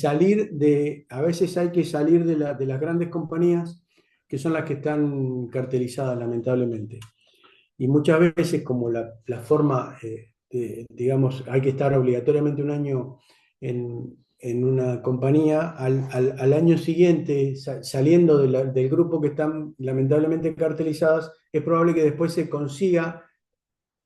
a veces hay que salir de las grandes compañías que son las que están cartelizadas lamentablemente. Y muchas veces como la forma, digamos, hay que estar obligatoriamente un año en una compañía, al año siguiente, saliendo del grupo que están lamentablemente cartelizadas, es probable que después se consiga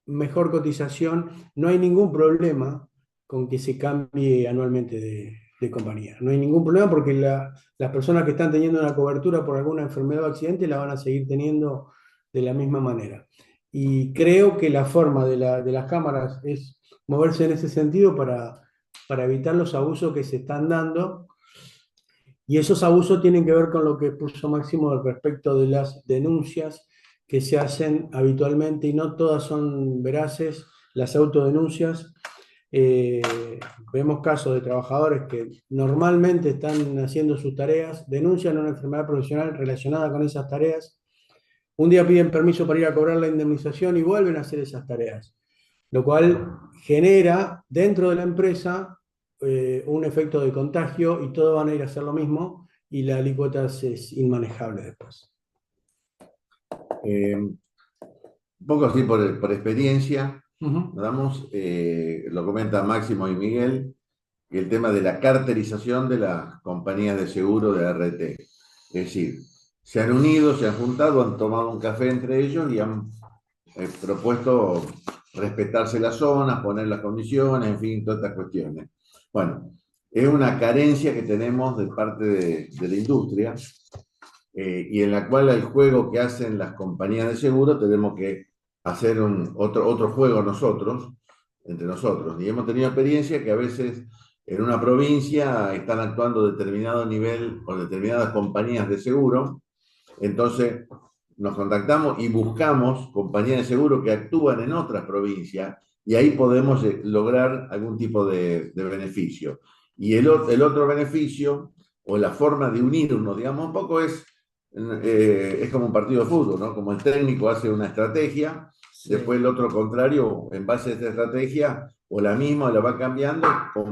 mejor cotización. No hay ningún problema con que se cambie anualmente de compañía. No hay ningún problema porque las personas que están teniendo una cobertura por alguna enfermedad o accidente la van a seguir teniendo de la misma manera. Y creo que la forma de las cámaras es moverse en ese sentido para evitar los abusos que se están dando. Y esos abusos tienen que ver con lo que puso Máximo respecto de las denuncias que se hacen habitualmente y no todas son veraces, las autodenuncias. Eh, Vemos casos de trabajadores que normalmente están haciendo sus tareas, denuncian una enfermedad profesional relacionada con esas tareas, un día piden permiso para ir a cobrar la indemnización y vuelven a hacer esas tareas, lo cual genera dentro de la empresa un efecto de contagio y todos van a ir a hacer lo mismo y la alícuota es inmanejable después. un poco así por experiencia, Uh -huh. lo comenta Máximo y Miguel, el tema de la carterización de las compañías de seguro de RT. Es decir, se han unido, se han juntado, han tomado un café entre ellos y han propuesto respetarse las zonas, poner las condiciones, en fin, todas estas cuestiones. Bueno, es una carencia que tenemos de parte de la industria y en la cual el juego que hacen las compañías de seguro tenemos que hacer otro juego nosotros, entre nosotros. Y hemos tenido experiencia que a veces en una provincia están actuando determinado nivel o determinadas compañías de seguro, entonces nos contactamos y buscamos compañías de seguro que actúan en otras provincias y ahí podemos lograr algún tipo de beneficio. Y el otro beneficio o la forma de unirnos, digamos, un poco es como un partido de fútbol, ¿no? Como el técnico hace una estrategia, Sí, después el otro contrario, en base a esta estrategia, o la misma o la va cambiando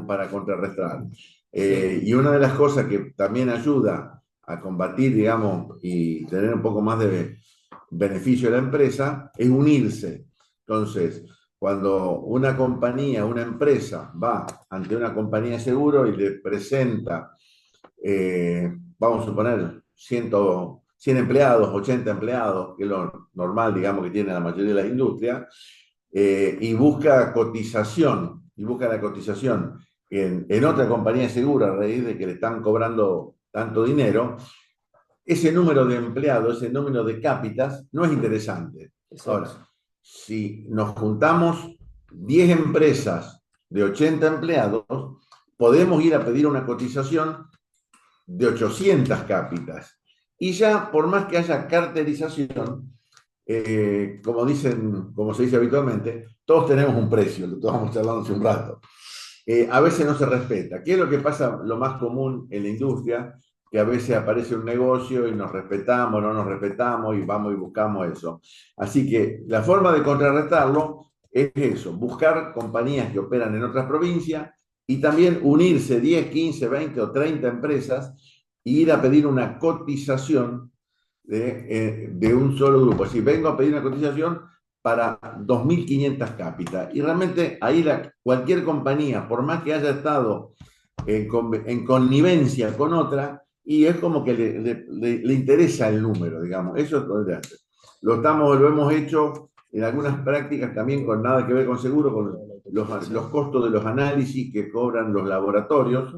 para contrarrestar. sí, Y una de las cosas que también ayuda a combatir, digamos, y tener un poco más de beneficio de la empresa, es unirse. Entonces, cuando una compañía, una empresa va ante una compañía de seguro y le presenta, vamos a suponer, 100 empleados, 80 empleados, que es lo normal, digamos, que tiene la mayoría de las industrias, y busca la cotización en otra compañía de seguro a raíz de que le están cobrando tanto dinero, ese número de empleados, ese número de cápitas, no es interesante. Ahora, exacto. si nos juntamos 10 empresas de 80 empleados, podemos ir a pedir una cotización de 800 cápitas. Y ya, por más que haya carterización, como se dice habitualmente, todos tenemos un precio, lo estábamos charlando hace un rato. A veces no se respeta. ¿Qué es lo que pasa? Lo más común en la industria, que a veces aparece un negocio y nos respetamos, no nos respetamos y vamos y buscamos eso. Así que la forma de contrarrestarlo es eso, buscar compañías que operan en otras provincias y también unirse 10, 15, 20 o 30 empresas e ir a pedir una cotización de un solo grupo. Si vengo a pedir una cotización para 2.500 cápitas. Y realmente ahí cualquier compañía, por más que haya estado en connivencia con otra, y es como que le interesa el número, digamos. Eso es lo que hace. Lo hemos hecho en algunas prácticas también con nada que ver con seguro, con los costos de los análisis que cobran los laboratorios.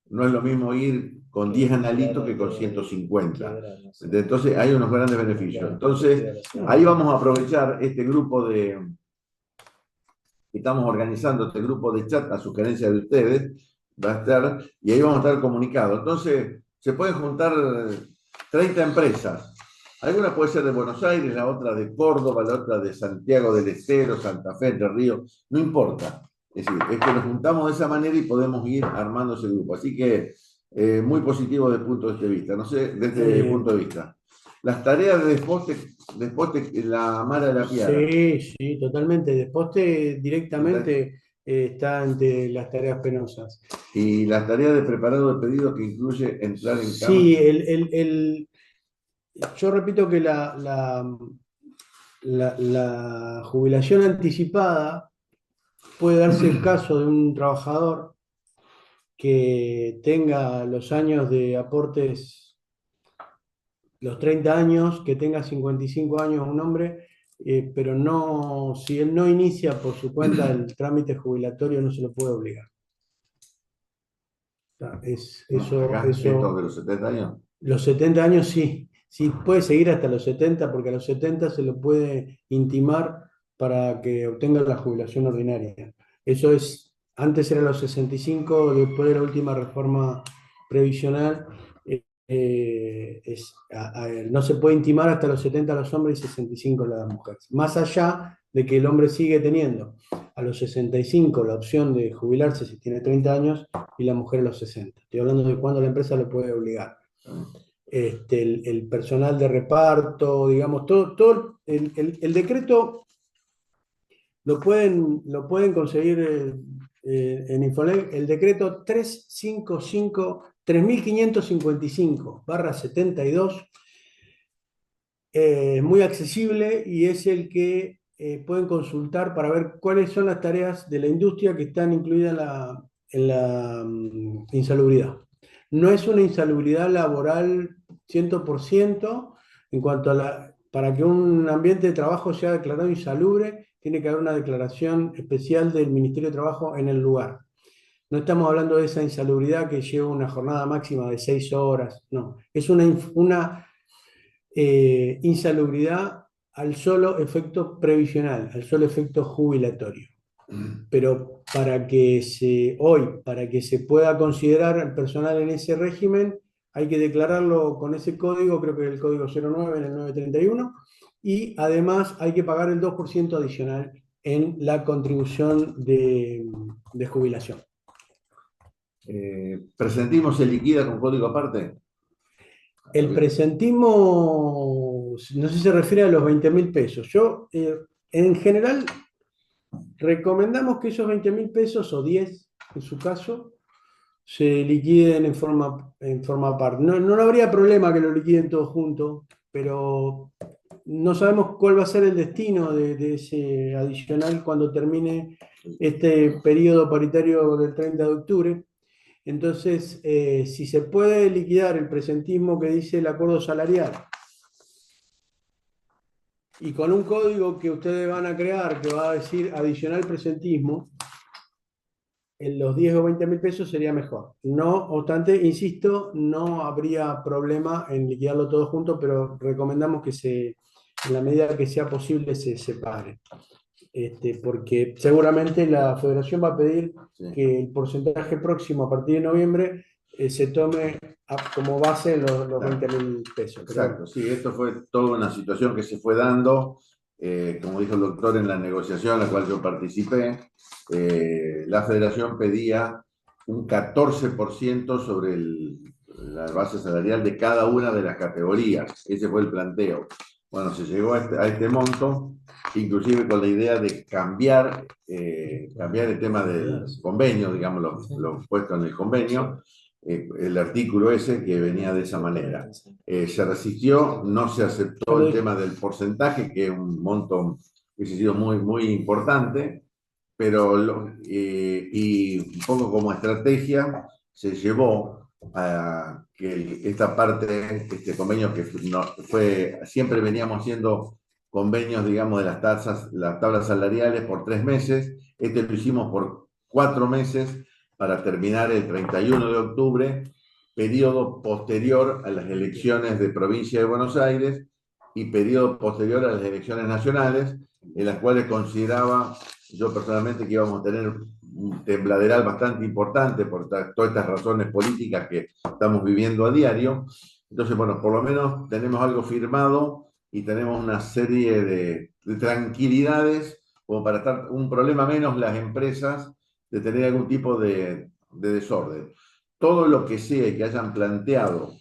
No es lo mismo ir con 10 analitos que con 150. Entonces hay unos grandes beneficios. Entonces ahí vamos a aprovechar este grupo que estamos organizando, este grupo de chat a sugerencia de ustedes, va a estar, y ahí vamos a estar comunicados. Entonces se pueden juntar 30 empresas. Alguna puede ser de Buenos Aires, la otra de Córdoba, la otra de Santiago del Estero, Santa Fe, Entre Ríos, no importa. Es decir, es que nos juntamos de esa manera y podemos ir armando ese grupo. Así que muy positivo desde el punto de vista. No sé, desde el punto de vista. Las tareas de desposte la Mara de la Piara. Sí, sí, totalmente. Desposte directamente está ante las tareas penosas. Y las tareas de preparado de pedido que incluye entrar en Sí, cama. yo repito que la jubilación anticipada puede darse el caso de un trabajador que tenga los años de aportes, los 30 años, que tenga 55 años un hombre, pero no, si él no inicia por su cuenta el trámite jubilatorio, no se lo puede obligar. O sea, ¿No? Acá, estos de los 70 años. los 70 años sí, sí puede seguir hasta los 70, porque a los 70 se lo puede intimar para que obtenga la jubilación ordinaria. Eso es, antes era los 65, después de la última reforma previsional, no se puede intimar hasta los 70 a los hombres y 65 a las mujeres. Más allá de que el hombre sigue teniendo a los 65 la opción de jubilarse si tiene 30 años y la mujer a los 60. Estoy hablando de cuándo la empresa lo puede obligar. El personal de reparto, digamos, todo el decreto lo pueden conseguir en Infonet, el decreto 3555/72, muy accesible y es el que pueden consultar para ver cuáles son las tareas de la industria que están incluidas insalubridad. No es una insalubridad laboral 100% en cuanto a para que un ambiente de trabajo sea declarado insalubre, tiene que haber una declaración especial del Ministerio de Trabajo en el lugar. No estamos hablando de esa insalubridad que lleva una jornada máxima de 6 horas, no. Es una insalubridad al solo efecto previsional, al solo efecto jubilatorio. Pero para que se pueda considerar al personal en ese régimen, hay que declararlo con ese código, creo que es el código 09 en el 931, y además hay que pagar el 2% adicional en la contribución de jubilación. ¿Presentismo se liquida con código aparte? El presentismo, no sé si se refiere a los 20.000 pesos. Yo, en general, recomendamos que esos 20.000 pesos, o 10 en su caso, se liquiden en forma aparte. No, no habría problema que lo liquiden todos juntos, pero no sabemos cuál va a ser el destino de ese adicional cuando termine este periodo paritario del 30 de octubre. Entonces, si se puede liquidar el presentismo que dice el acuerdo salarial y con un código que ustedes van a crear que va a decir adicional presentismo, en los 10 o 20.000 pesos sería mejor. No obstante, insisto, no habría problema en liquidarlo todo junto, pero recomendamos que en la medida que sea posible, se separe. Porque seguramente la federación va a pedir que el porcentaje próximo a partir de noviembre se tome como base los 20.000 pesos. Exacto, sí, esto fue toda una situación que se fue dando, como dijo el doctor, en la negociación en la cual yo participé. La federación pedía un 14% sobre la base salarial de cada una de las categorías. Ese fue el planteo. Bueno, se llegó a este monto, inclusive con la idea de cambiar el tema del convenio, digamos, lo puesto en el convenio, el artículo ese que venía de esa manera. Se resistió, no se aceptó el tema del porcentaje, que es un monto que ha sido muy, muy importante, pero y un poco como estrategia se llevó a que esta parte, este convenio que siempre veníamos haciendo convenios, digamos, de las tablas salariales por 3 meses, lo hicimos por 4 meses para terminar el 31 de octubre, periodo posterior a las elecciones de provincia de Buenos Aires y periodo posterior a las elecciones nacionales, en las cuales consideraba yo personalmente que íbamos a tener un tembladeral bastante importante por todas estas razones políticas que estamos viviendo a diario. Entonces, bueno, por lo menos tenemos algo firmado y tenemos una serie de tranquilidades como para estar un problema menos las empresas de tener algún tipo de desorden. Todo lo que sea que hayan planteado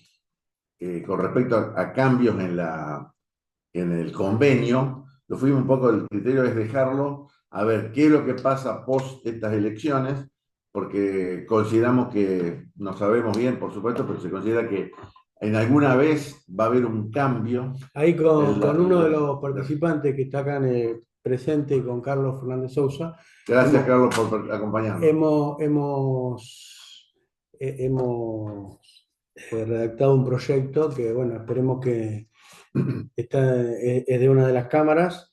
con respecto a cambios en el convenio, lo fuimos un poco, el criterio es dejarlo a ver qué es lo que pasa post estas elecciones, porque consideramos que, no sabemos bien, por supuesto, pero se considera que en alguna vez va a haber un cambio. Ahí con uno de los participantes que está acá presente, con Carlos Fernández Sousa. Gracias, Carlos, por acompañarnos. Hemos redactado un proyecto que, bueno, esperemos que es de una de las cámaras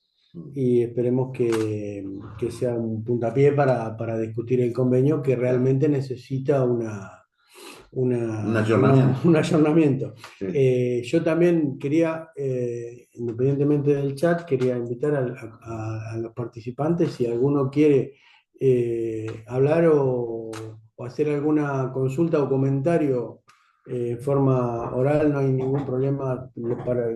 y esperemos que sea un puntapié para discutir el convenio que realmente necesita un ayornamiento. Un ayornamiento. Sí. Yo también quería, independientemente del chat, quería invitar a los participantes, si alguno quiere hablar o hacer alguna consulta o comentario en forma oral, no hay ningún problema. Para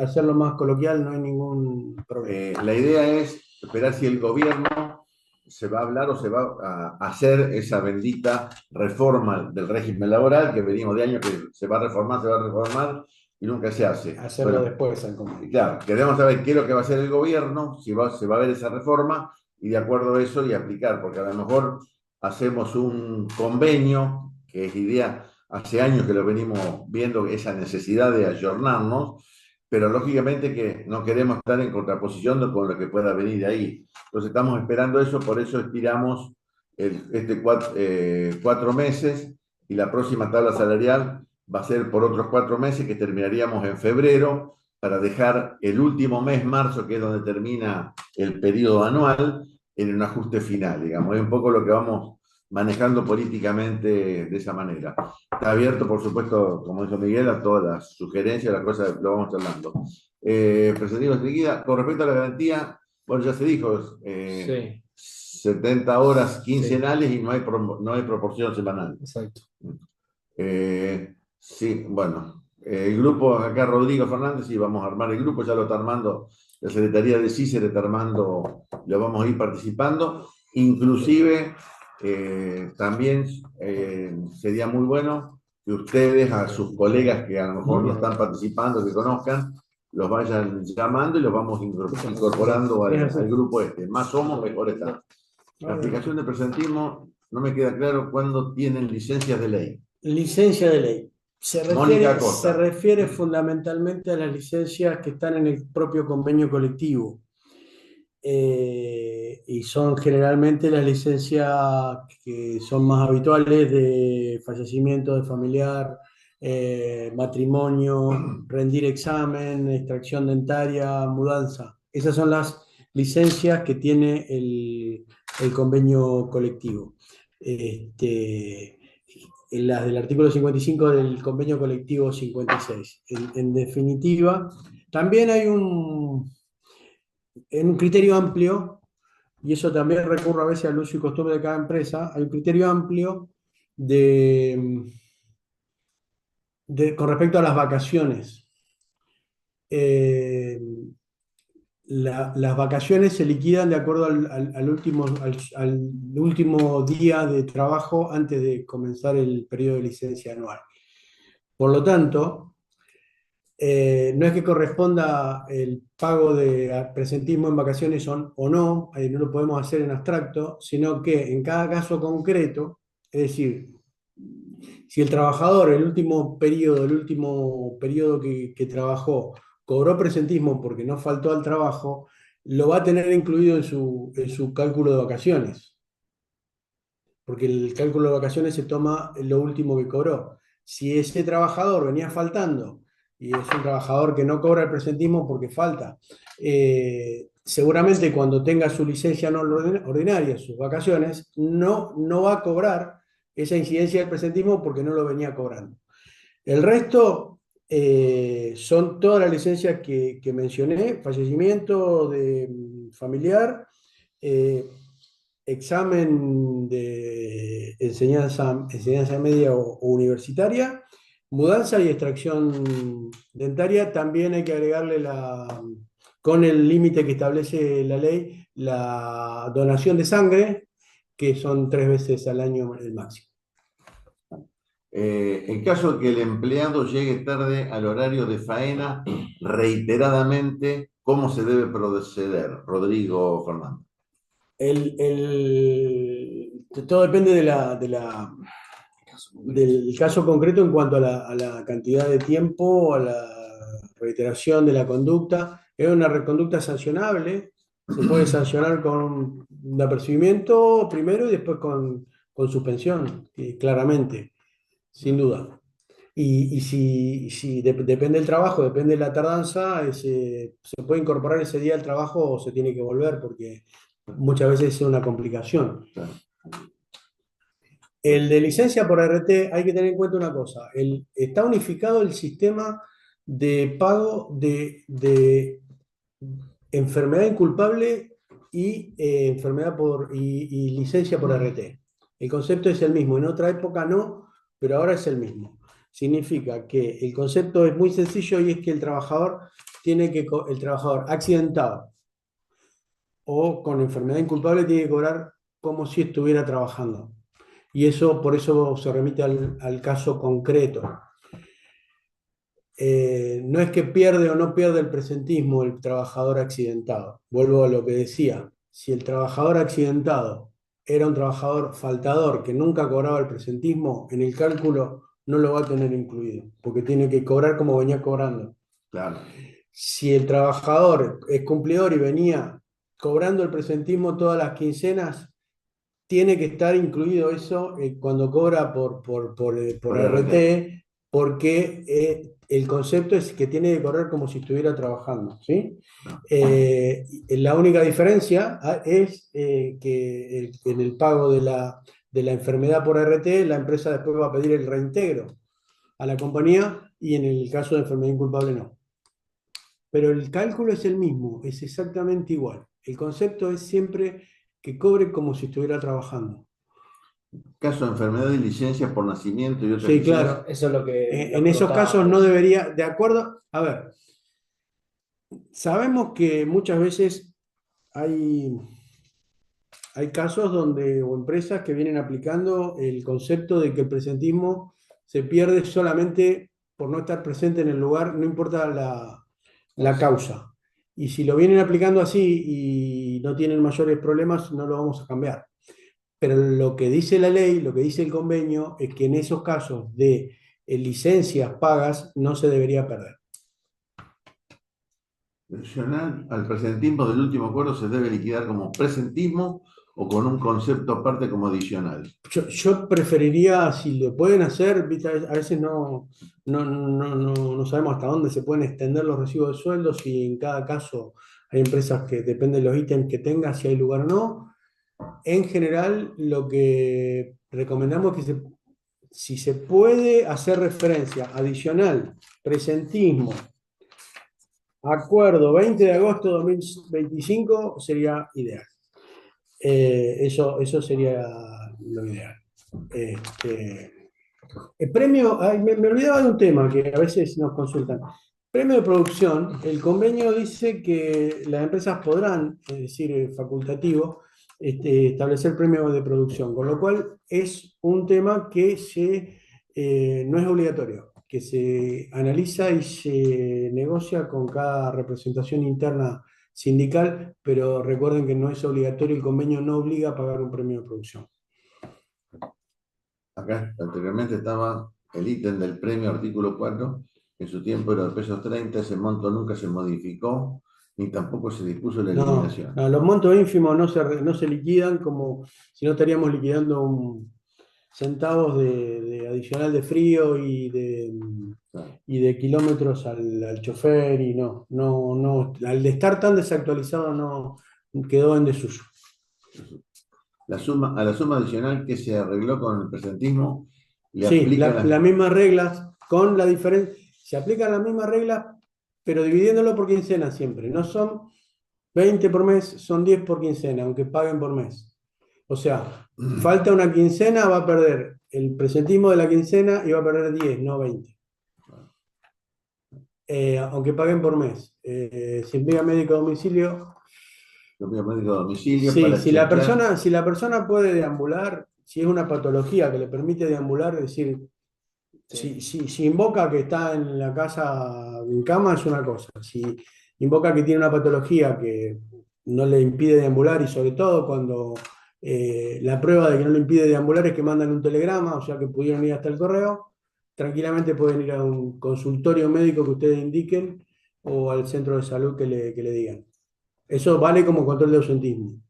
hacerlo más coloquial, no hay ningún problema. La idea es esperar si el gobierno se va a hablar o se va a hacer esa bendita reforma del régimen laboral que venimos de años que se va a reformar y nunca se hace. Hacerlo después. Claro, queremos saber qué es lo que va a hacer el gobierno, si se va a ver esa reforma y de acuerdo a eso y aplicar, porque a lo mejor hacemos un convenio, que es idea, hace años que lo venimos viendo, esa necesidad de ayornarnos, pero lógicamente que no queremos estar en contraposición con lo que pueda venir de ahí. Entonces estamos esperando eso, por eso estiramos este 4 meses y la próxima tabla salarial va a ser por otros 4 meses que terminaríamos en febrero para dejar el último mes, marzo, que es donde termina el periodo anual, en un ajuste final, digamos. Es un poco lo que vamos manejando políticamente de esa manera. Está abierto, por supuesto, como dijo Miguel, a todas las sugerencias, las cosas lo vamos charlando. Presentimos enseguida. Con respecto a la garantía, bueno, ya se dijo, Sí, 70 horas sí, quincenales y no hay proporción semanal. exacto. Sí, bueno, el grupo, acá Rodrigo Fernández, y vamos a armar el grupo, ya lo está armando, la Secretaría de CICER está armando, lo vamos a ir participando, inclusive también sería muy bueno que ustedes a sus colegas que a lo mejor no están participando, que conozcan, los vayan llamando y los vamos incorporando al grupo este. Más somos, mejor está. La aplicación de presentismo, no me queda claro cuándo tienen licencias de ley. Licencia de ley. Mónica Se Acosta. refiere fundamentalmente a las licencias que están en el propio convenio colectivo. Y son generalmente las licencias que son más habituales de fallecimiento de familiar, matrimonio, rendir examen, extracción dentaria, mudanza. Esas son las licencias que tiene el convenio colectivo. Este, las del artículo 55 del convenio colectivo 56. En definitiva, también hay un criterio amplio, y eso también recurre a veces al uso y costumbre de cada empresa, hay un criterio amplio de, con respecto a las vacaciones. Eh, las vacaciones se liquidan de acuerdo al último día de trabajo antes de comenzar el periodo de licencia anual. Por lo tanto, no es que corresponda el pago de presentismo en vacaciones o no, no lo podemos hacer en abstracto, sino que en cada caso concreto, es decir, si el trabajador el último periodo que trabajó, cobró presentismo porque no faltó al trabajo, lo va a tener incluido en su cálculo de vacaciones, porque el cálculo de vacaciones se toma lo último que cobró. Si ese trabajador venía faltando y es un trabajador que no cobra el presentismo porque falta, seguramente cuando tenga su licencia no ordinaria, sus vacaciones, no va a cobrar esa incidencia del presentismo porque no lo venía cobrando. El resto son todas las licencias que mencioné: fallecimiento de familiar, eh, examen de enseñanza media o universitaria, mudanza y extracción dentaria. También hay que agregarle con el límite que establece la ley, la donación de sangre, que son 3 veces al año el máximo. En caso de que el empleado llegue tarde al horario de faena reiteradamente, ¿cómo se debe proceder? Rodrigo Fernández. Todo depende del caso concreto en cuanto a la cantidad de tiempo, a la reiteración de la conducta. Es una conducta sancionable, se puede sancionar con un apercibimiento primero y después con suspensión, claramente, sin duda. Y si depende del trabajo, depende de la tardanza, se puede incorporar ese día al trabajo o se tiene que volver, porque muchas veces es una complicación. El de licencia por RT, hay que tener en cuenta una cosa: está unificado el sistema de pago de enfermedad inculpable y licencia por RT. El concepto es el mismo, en otra época no, pero ahora es el mismo. Significa que el concepto es muy sencillo, y es que el trabajador accidentado o con enfermedad inculpable tiene que cobrar como si estuviera trabajando. Y eso, por eso se remite al caso concreto. No es que pierde o no pierde el presentismo el trabajador accidentado. Vuelvo a lo que decía: si el trabajador accidentado era un trabajador faltador que nunca cobraba el presentismo, en el cálculo no lo va a tener incluido, porque tiene que cobrar como venía cobrando. Claro. Si el trabajador es cumplidor y venía cobrando el presentismo todas las quincenas, tiene que estar incluido eso cuando cobra por Por RT. RT, porque el concepto es que tiene que correr como si estuviera trabajando, ¿sí? No. La única diferencia es que en el pago de la enfermedad por RT, la empresa después va a pedir el reintegro a la compañía y en el caso de enfermedad inculpable no. Pero el cálculo es el mismo, es exactamente igual. El concepto es siempre que cobre como si estuviera trabajando. Caso de enfermedad y licencia por nacimiento y otras Sí, licencias. claro. Eso es lo que En nos esos preguntaba casos no antes. debería, de acuerdo, a ver, sabemos que muchas veces hay, hay casos donde, o empresas que vienen aplicando el concepto de que el presentismo se pierde solamente por no estar presente en el lugar, no importa la causa. Y si lo vienen aplicando así y no tienen mayores problemas, no lo vamos a cambiar. Pero lo que dice la ley, lo que dice el convenio, es que en esos casos de licencias pagas no se debería perder. Adicional al presentismo del último acuerdo se debe liquidar como presentismo o con un concepto aparte como adicional. Yo preferiría, si lo pueden hacer, ¿viste? A veces no sabemos hasta dónde se pueden extender los recibos de sueldos y en cada caso hay empresas que depende de los ítems que tenga, si hay lugar o no. En general, lo que recomendamos es que si se puede hacer referencia adicional, presentismo, acuerdo 20 de agosto de 2025 sería ideal. Eso sería lo ideal. El premio, ay, me olvidaba de un tema que a veces nos consultan. Premio de producción, el convenio dice que las empresas podrán, es decir, facultativo, establecer premio de producción, con lo cual es un tema que no es obligatorio, que se analiza y se negocia con cada representación interna sindical, pero recuerden que no es obligatorio, el convenio no obliga a pagar un premio de producción. Acá anteriormente estaba el ítem del premio artículo 4, en su tiempo era de pesos 30, ese monto nunca se modificó, ni tampoco se dispuso la No, eliminación. no, los montos ínfimos no se liquidan como si no estaríamos liquidando centavos de adicional de frío Claro. y de kilómetros al chofer y no, al de estar tan desactualizado no quedó en desuso. A la suma adicional que se arregló con el presentismo le Sí, aplican las... las mismas reglas, con la diferencia, se aplican las mismas reglas, pero dividiéndolo por quincena siempre. No son 20 por mes, son 10 por quincena, aunque paguen por mes. O sea, falta una quincena, va a perder el presentismo de la quincena y va a perder 10, no 20. Aunque paguen por mes. Si envía médico a domicilio, Propio médico a domicilio sí, para chequear. si la persona puede deambular, si es una patología que le permite deambular, es decir, Sí. si invoca que está en la casa en cama es una cosa. Si invoca que tiene una patología que no le impide deambular y sobre todo cuando la prueba de que no le impide deambular es que mandan un telegrama, o sea que pudieron ir hasta el correo, tranquilamente pueden ir a un consultorio médico que ustedes indiquen o al centro de salud que le digan. Eso vale como control de ausentismo.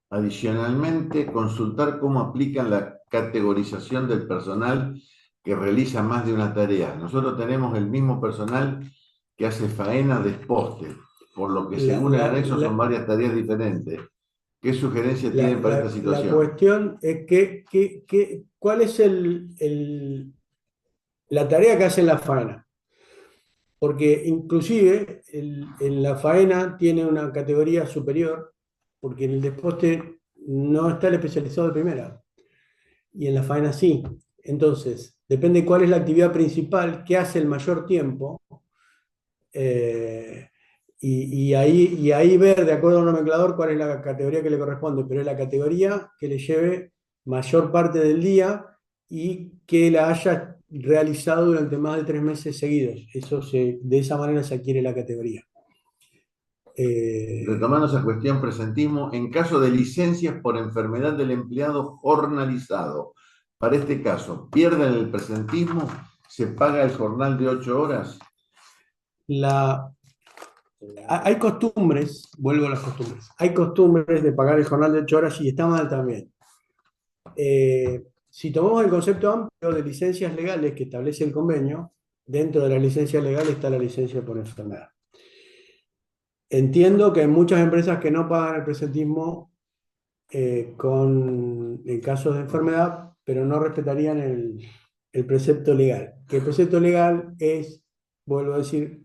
Adicionalmente, consultar cómo aplican la categorización del personal que realiza más de una tarea. Nosotros tenemos el mismo personal que hace faena de poste, por lo que La, según el la- anexo son la- varias tareas diferentes. ¿Qué sugerencias tienen para esta la situación? cuestión es ¿cuál es la tarea que hace la faena? Porque inclusive en la faena tiene una categoría superior, porque en el desposte no está el especializado de primera, y en la faena sí. Entonces, depende cuál es la actividad principal, que hace el mayor tiempo, eh, y ahí ver, de acuerdo al nomenclador, cuál es la categoría que le corresponde, pero es la categoría que le lleve mayor parte del día y que la haya realizado durante más de 3 meses seguidos. De esa manera se adquiere la categoría. Eh, Retomando esa cuestión, presentismo, en caso de licencias por enfermedad del empleado jornalizado, para este caso, ¿pierden el presentismo? ¿Se paga el jornal de 8 horas? la, Hay costumbres, vuelvo a las costumbres, hay costumbres de pagar el jornal de 8 horas y está mal también. Si tomamos el concepto amplio de licencias legales que establece el convenio, dentro de la licencia legal está la licencia por enfermedad. Entiendo que hay muchas empresas que no pagan el presentismo en casos de enfermedad, pero no respetarían el precepto legal. Que el precepto legal es, vuelvo a decir,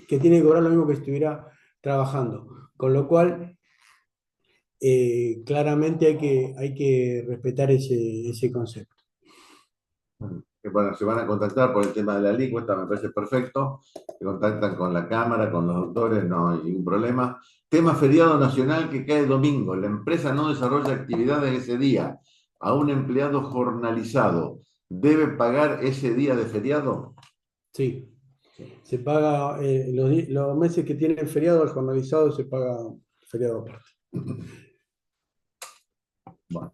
que tiene que cobrar lo mismo que estuviera trabajando. Con lo cual, claramente hay que respetar ese concepto. Que, bueno, se van a contactar por el tema de la alícuota, me parece perfecto. Se contactan con la Cámara, con los doctores, no hay ningún problema. Tema feriado nacional que cae domingo. La empresa no desarrolla actividades ese día. A un empleado jornalizado, ¿debe pagar ese día de feriado? Sí, se paga, los meses que tienen feriado al jornalizado se paga feriado aparte. Bueno,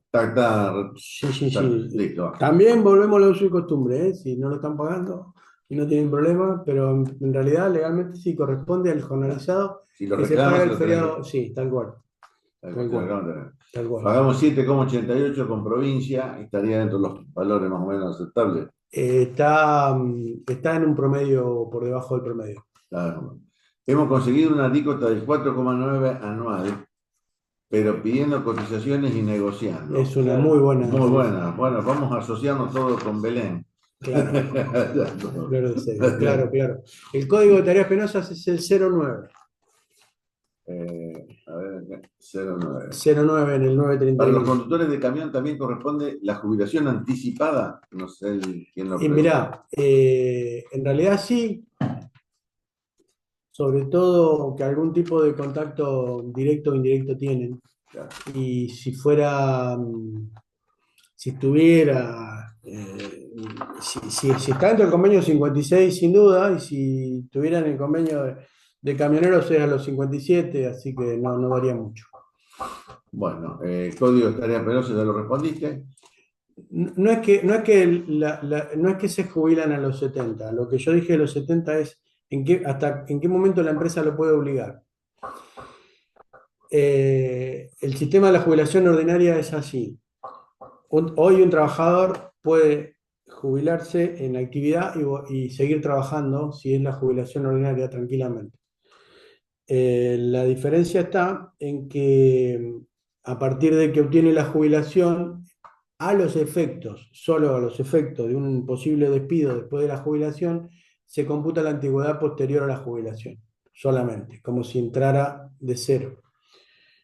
Sí, sí, está sí. listo. También volvemos a la uso y costumbre, ¿eh? Si no lo están pagando y no tienen problema, pero en realidad legalmente sí corresponde al jornalizado Si lo que se paga reclamas, se el lo tenés feriado, sí, tal cual, tal se lo cual, acaban de tener. tal cual. Pagamos 7,88 con provincia, estaría dentro de los valores más o menos aceptables. Está en un promedio por debajo del promedio. Claro. Hemos conseguido una alícuota del 4,9 anual, pero pidiendo cotizaciones y negociando. Es una Claro. muy buena, Muy sí, buena. Bueno, vamos a asociarnos todos con Belén. claro, claro, claro, claro. El código de tareas penosas es el 09, A ver, 09. 09 en el Para los 931. conductores de camión también corresponde la jubilación anticipada. No sé quién lo Y pregunta. mirá, en realidad sí, sobre todo que algún tipo de contacto directo o indirecto tienen. Claro. Y si estuviera, si está dentro del convenio 56 sin duda, y si tuvieran el convenio de camioneros era los 57, así que no varía mucho. Bueno, código de tareas penosas ya lo respondiste. No es que se jubilan a los 70. Lo que yo dije de los 70 es en qué momento la empresa lo puede obligar. El sistema de la jubilación ordinaria es así. Hoy un trabajador puede jubilarse en actividad y seguir trabajando si es la jubilación ordinaria tranquilamente. La diferencia está en que a partir de que obtiene la jubilación, solo a los efectos de un posible despido después de la jubilación, se computa la antigüedad posterior a la jubilación, solamente, como si entrara de cero.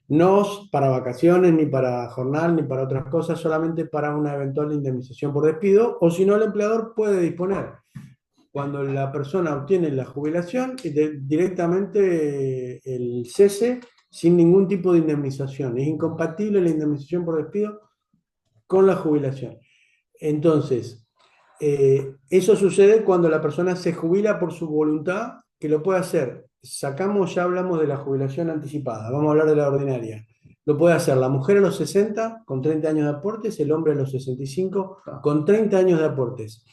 No para vacaciones, ni para jornal, ni para otras cosas, solamente para una eventual indemnización por despido, o si no, el empleador puede disponer, cuando la persona obtiene la jubilación, directamente el cese sin ningún tipo de indemnización. Es incompatible la indemnización por despido con la jubilación. Entonces, eso sucede cuando la persona se jubila por su voluntad, que lo puede hacer. Ya hablamos de la jubilación anticipada, vamos a hablar de la ordinaria. Lo puede hacer la mujer a los 60 con 30 años de aportes, el hombre a los 65 con 30 años de aportes.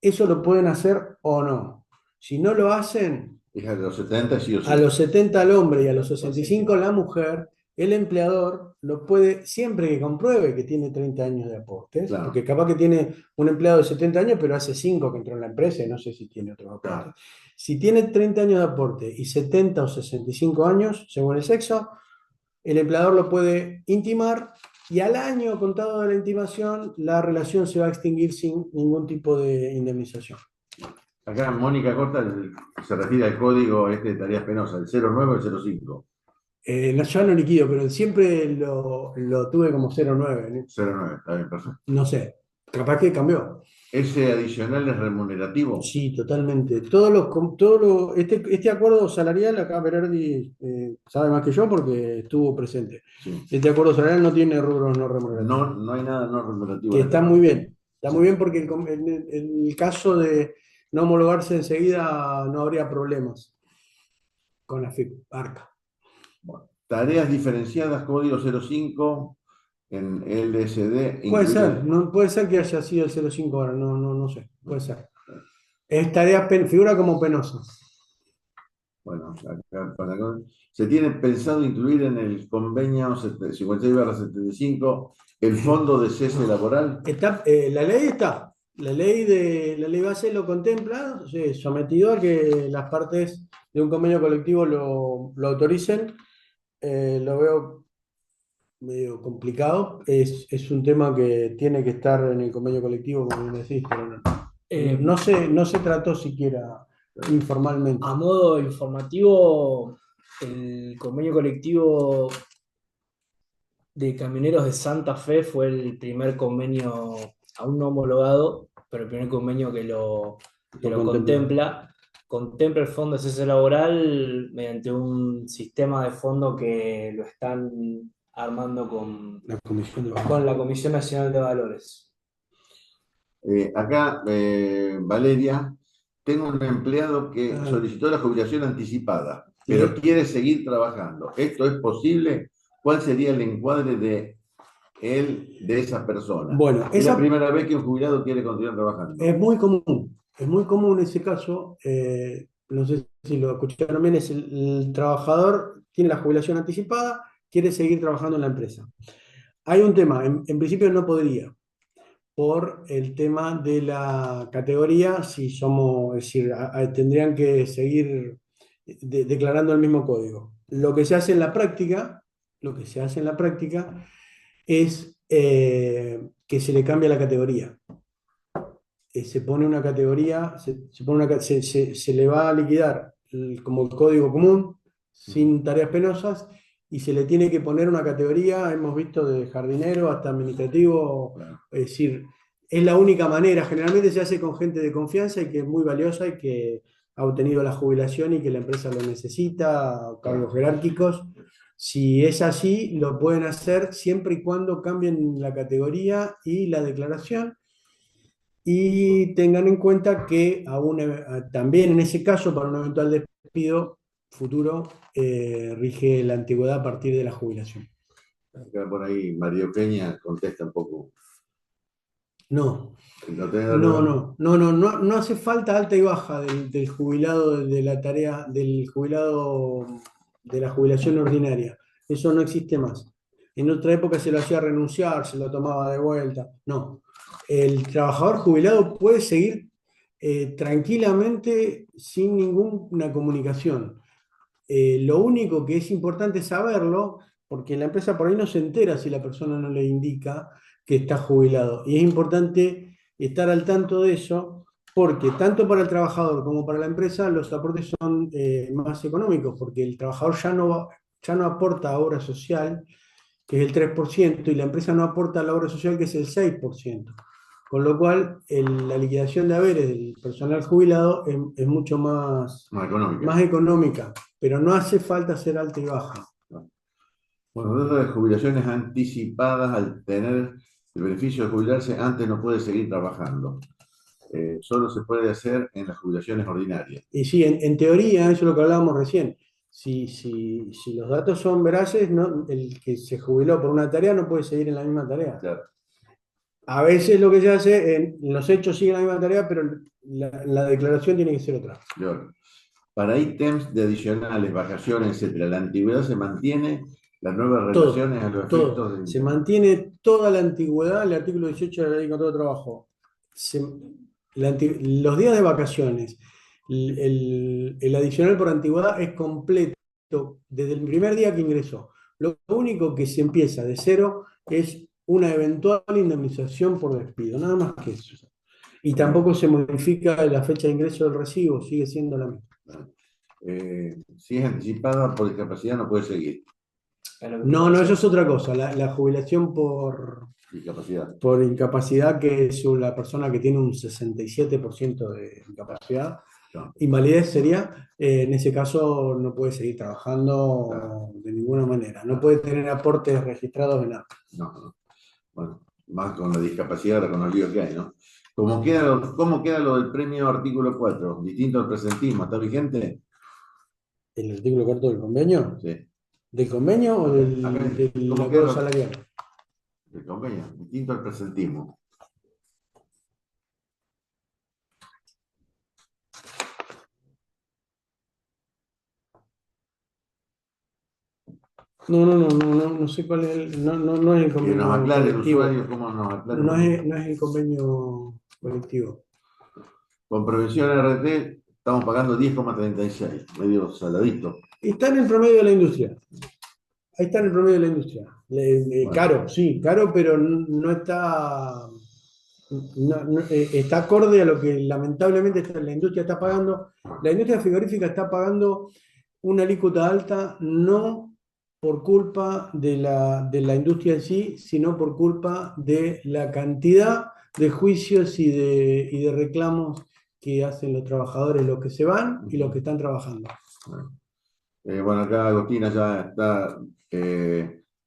Eso lo pueden hacer o no. Si no lo hacen, Hija de los 70, sí o sí. a los 70 al hombre y a los 65 la mujer, el empleador lo puede, siempre que compruebe que tiene 30 años de aportes, Claro. porque capaz que tiene un empleado de 70 años, pero hace 5 que entró en la empresa y no sé si tiene otros aportes. Claro. Si tiene 30 años de aporte y 70 o 65 años, según el sexo, el empleador lo puede intimar y al año contado de la intimación, la relación se va a extinguir sin ningún tipo de indemnización. Acá Mónica Costa se refiere al código de tareas penosas, el 09 o el 05. Yo no liquido, pero siempre lo tuve como 09, ¿no? 09, está bien, perfecto. No sé, capaz que cambió. ¿Ese adicional es remunerativo? Sí, totalmente. Este acuerdo salarial, acá Berardi sabe más que yo porque estuvo presente. Sí. Este acuerdo salarial no tiene rubros no remunerativos. No hay nada no remunerativo. Que está muy bien. Está muy bien porque en el caso de no homologarse enseguida no habría problemas con la ARCA. Bueno, tareas diferenciadas, código 05 en LSD. Puede ser, no, puede ser que haya sido el 05 ahora, no sé, puede ser. Es tarea, figura como penosa. Bueno, se tiene pensado incluir en el convenio 56/75 el fondo de cese laboral. La ley está. La ley base lo contempla, sometido a que las partes de un convenio colectivo lo autoricen. Lo veo medio complicado. Es un tema que tiene que estar en el convenio colectivo, como bien decís, pero no se trató siquiera informalmente. A modo informativo, el convenio colectivo de camioneros de Santa Fe fue el primer convenio aún no homologado, pero el primer convenio que Lo lo contempla. contempla. Contempla el fondo de cese laboral mediante un sistema de fondo que lo están armando La Comisión de con Valores. la Comisión Nacional de Valores. Acá, Valeria, tengo un empleado que Ah, solicitó la jubilación anticipada, pero sí. quiere seguir trabajando. ¿Esto es posible? ¿Cuál sería el encuadre de él, de esa persona? Bueno, Es la esa primera vez que un jubilado quiere continuar trabajando. es muy común. Es muy común ese caso. No sé si lo escucharon bien, es el trabajador tiene la jubilación anticipada, quiere seguir trabajando en la empresa. Hay un tema, en principio no podría, por el tema de la categoría, si somos, es decir, tendrían que seguir declarando el mismo código. Lo que se hace en la práctica, lo que se hace en la práctica es que se le cambia la categoría. Se pone una categoría, se le va a liquidar como el código común, sin tareas penosas, y se le tiene que poner una categoría, hemos visto de jardinero hasta administrativo, Claro. es decir, es la única manera, generalmente se hace con gente de confianza y que es muy valiosa y que ha obtenido la jubilación y que la empresa lo necesita, cargos Claro. jerárquicos. Si es así, lo pueden hacer siempre y cuando cambien la categoría y la declaración. Y tengan en cuenta que también en ese caso, para un eventual despido futuro, rige la antigüedad a partir de la jubilación. Acá por ahí María Eugenia contesta un poco. No, ¿No tenés no hace falta alta y baja del jubilado de la tarea, del jubilado de la jubilación ordinaria. Eso no existe más. En otra época se lo hacía renunciar, se lo tomaba de vuelta. No. El trabajador jubilado puede seguir tranquilamente sin ninguna comunicación. Lo único que es importante saberlo, porque la empresa por ahí no se entera si la persona no le indica que está jubilado. Y es importante estar al tanto de eso, porque tanto para el trabajador como para la empresa los aportes son más económicos, porque el trabajador ya no aporta a obra social, que es el 3% y la empresa no aporta a la obra social, que es el 6%. Con lo cual, la liquidación de haberes del personal jubilado es mucho más económica? más económica, pero no hace falta hacer alta y baja. No. Bueno, dentro de las jubilaciones anticipadas, al tener el beneficio de jubilarse, antes no puede seguir trabajando. Solo se puede hacer en las jubilaciones ordinarias. Y sí, en teoría, eso es lo que hablábamos recién, si los datos son veraces, el que se jubiló por una tarea no puede seguir en la misma tarea. Claro. A veces lo que se hace, en los hechos sigue la misma tarea, pero la declaración tiene que ser otra. Claro. Para ítems de adicionales, vacaciones, etcétera, ¿la antigüedad se mantiene? ¿Las nuevas Todo, relaciones a los todo. efectos Se de... mantiene toda la antigüedad, el artículo 18 de la ley de contrato de trabajo. Se- los días de vacaciones, el adicional por antigüedad es completo desde el primer día que ingresó. Lo único que se empieza de cero es una eventual indemnización por despido, nada más que eso. Y tampoco se modifica la fecha de ingreso del recibo, sigue siendo la misma. Si es anticipada por discapacidad, no puede seguir. Es lo que te iba a No, no, eso decir. es otra cosa. La jubilación Discapacidad. por incapacidad, que es la persona que tiene un 67% de incapacidad. No, Invalidez sería, en ese caso no puede seguir claro, trabajando de ninguna manera, no claro. puede tener aportes registrados de nada. No, no. Bueno, más con la discapacidad, ahora con los líos que hay, ¿no? ¿Cómo queda lo del premio artículo 4? Distinto al presentismo, ¿está vigente? ¿El artículo cuarto del convenio? Sí. ¿Del convenio o Acá, del ¿cómo queda acuerdo lo salarial? del convenio? Distinto al presentismo. No sé cuál es no es el Que nos convenio aclare el colectivo. usuario, cómo nos aclare un poquito. No es el convenio colectivo. Con Prevención RT estamos pagando 10,36, medio saladito. Está en el promedio de la industria. Ahí está en el promedio de la industria. Bueno, Caro, sí, caro, pero no está, está acorde a lo que lamentablemente la industria está pagando. La industria frigorífica está pagando una alícuota alta no por culpa de la industria en sí, sino por culpa de la cantidad de juicios y de reclamos que hacen los trabajadores, los que se van y los que están trabajando. bueno. Bueno, acá Agostina ya está